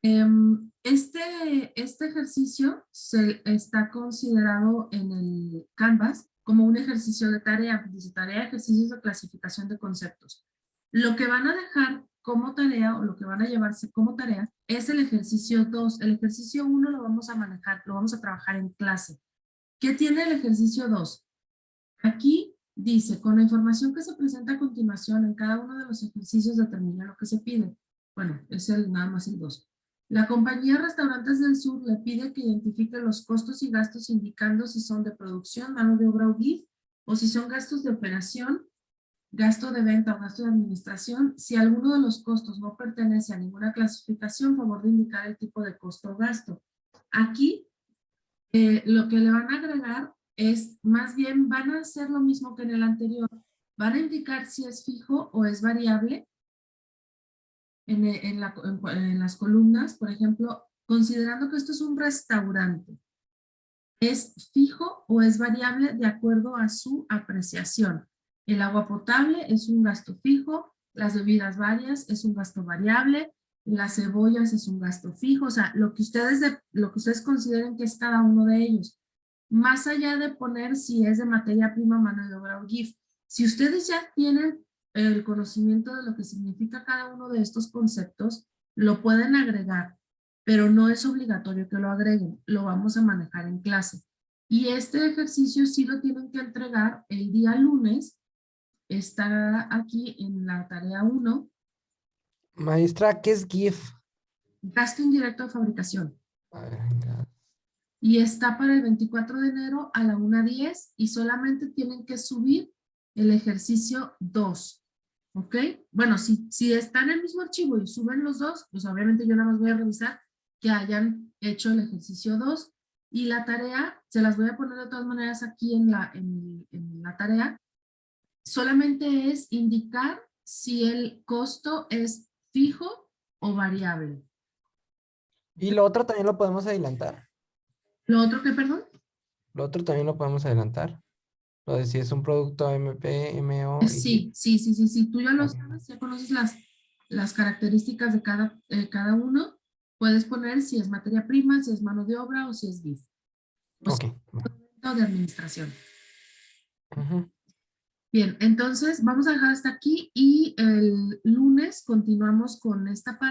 Este ejercicio se está considerado en el Canvas como un ejercicio de tarea. Dice tarea, ejercicios de clasificación de conceptos. Lo que van a dejar como tarea o lo que van a llevarse como tarea es el ejercicio 2. El ejercicio 1 lo vamos a manejar, lo vamos a trabajar en clase. ¿Qué tiene el ejercicio 2? Aquí dice, con la información que se presenta a continuación en cada uno de los ejercicios determina lo que se pide. Bueno, es nada más el 2. La compañía Restaurantes del Sur le pide que identifique los costos y gastos indicando si son de producción, mano de obra o GIF, o si son gastos de operación, gasto de venta o gasto de administración. Si alguno de los costos no pertenece a ninguna clasificación, favor de indicar el tipo de costo o gasto. Aquí, lo que le van a agregar es, más bien van a hacer lo mismo que en el anterior. Van a indicar si es fijo o es variable en las columnas. Por ejemplo, considerando que esto es un restaurante, ¿es fijo o es variable de acuerdo a su apreciación? El agua potable es un gasto fijo, las bebidas varias es un gasto variable, las cebollas es un gasto fijo, o sea, lo que ustedes consideren que es cada uno de ellos. Más allá de poner si es de materia prima, mano de obra o GIF. Si ustedes ya tienen el conocimiento de lo que significa cada uno de estos conceptos, lo pueden agregar, pero no es obligatorio que lo agreguen, lo vamos a manejar en clase. Y este ejercicio sí lo tienen que entregar el día lunes, está aquí en la tarea 1. Maestra, ¿qué es GIF? Gasto indirecto de fabricación. A ver, venga. Y está para el 24 de enero a la 1:10 y solamente tienen que subir el ejercicio 2. ¿Ok? Bueno, si están en el mismo archivo y suben los dos, pues obviamente yo nada más voy a revisar que hayan hecho el ejercicio 2 y la tarea, se las voy a poner de todas maneras aquí en la tarea. Solamente es indicar si el costo es fijo o variable. ¿Y lo otro también lo podemos adelantar? ¿Lo otro qué, perdón? Lo otro también lo podemos adelantar. Lo de si es un producto MP, MO. Sí. Tú ya lo sabes, ya conoces las características de cada uno. Puedes poner si es materia prima, si es mano de obra o si es GIF. Ok. O de administración. Ujú. Bien, entonces vamos a dejar hasta aquí y el lunes continuamos con esta parte.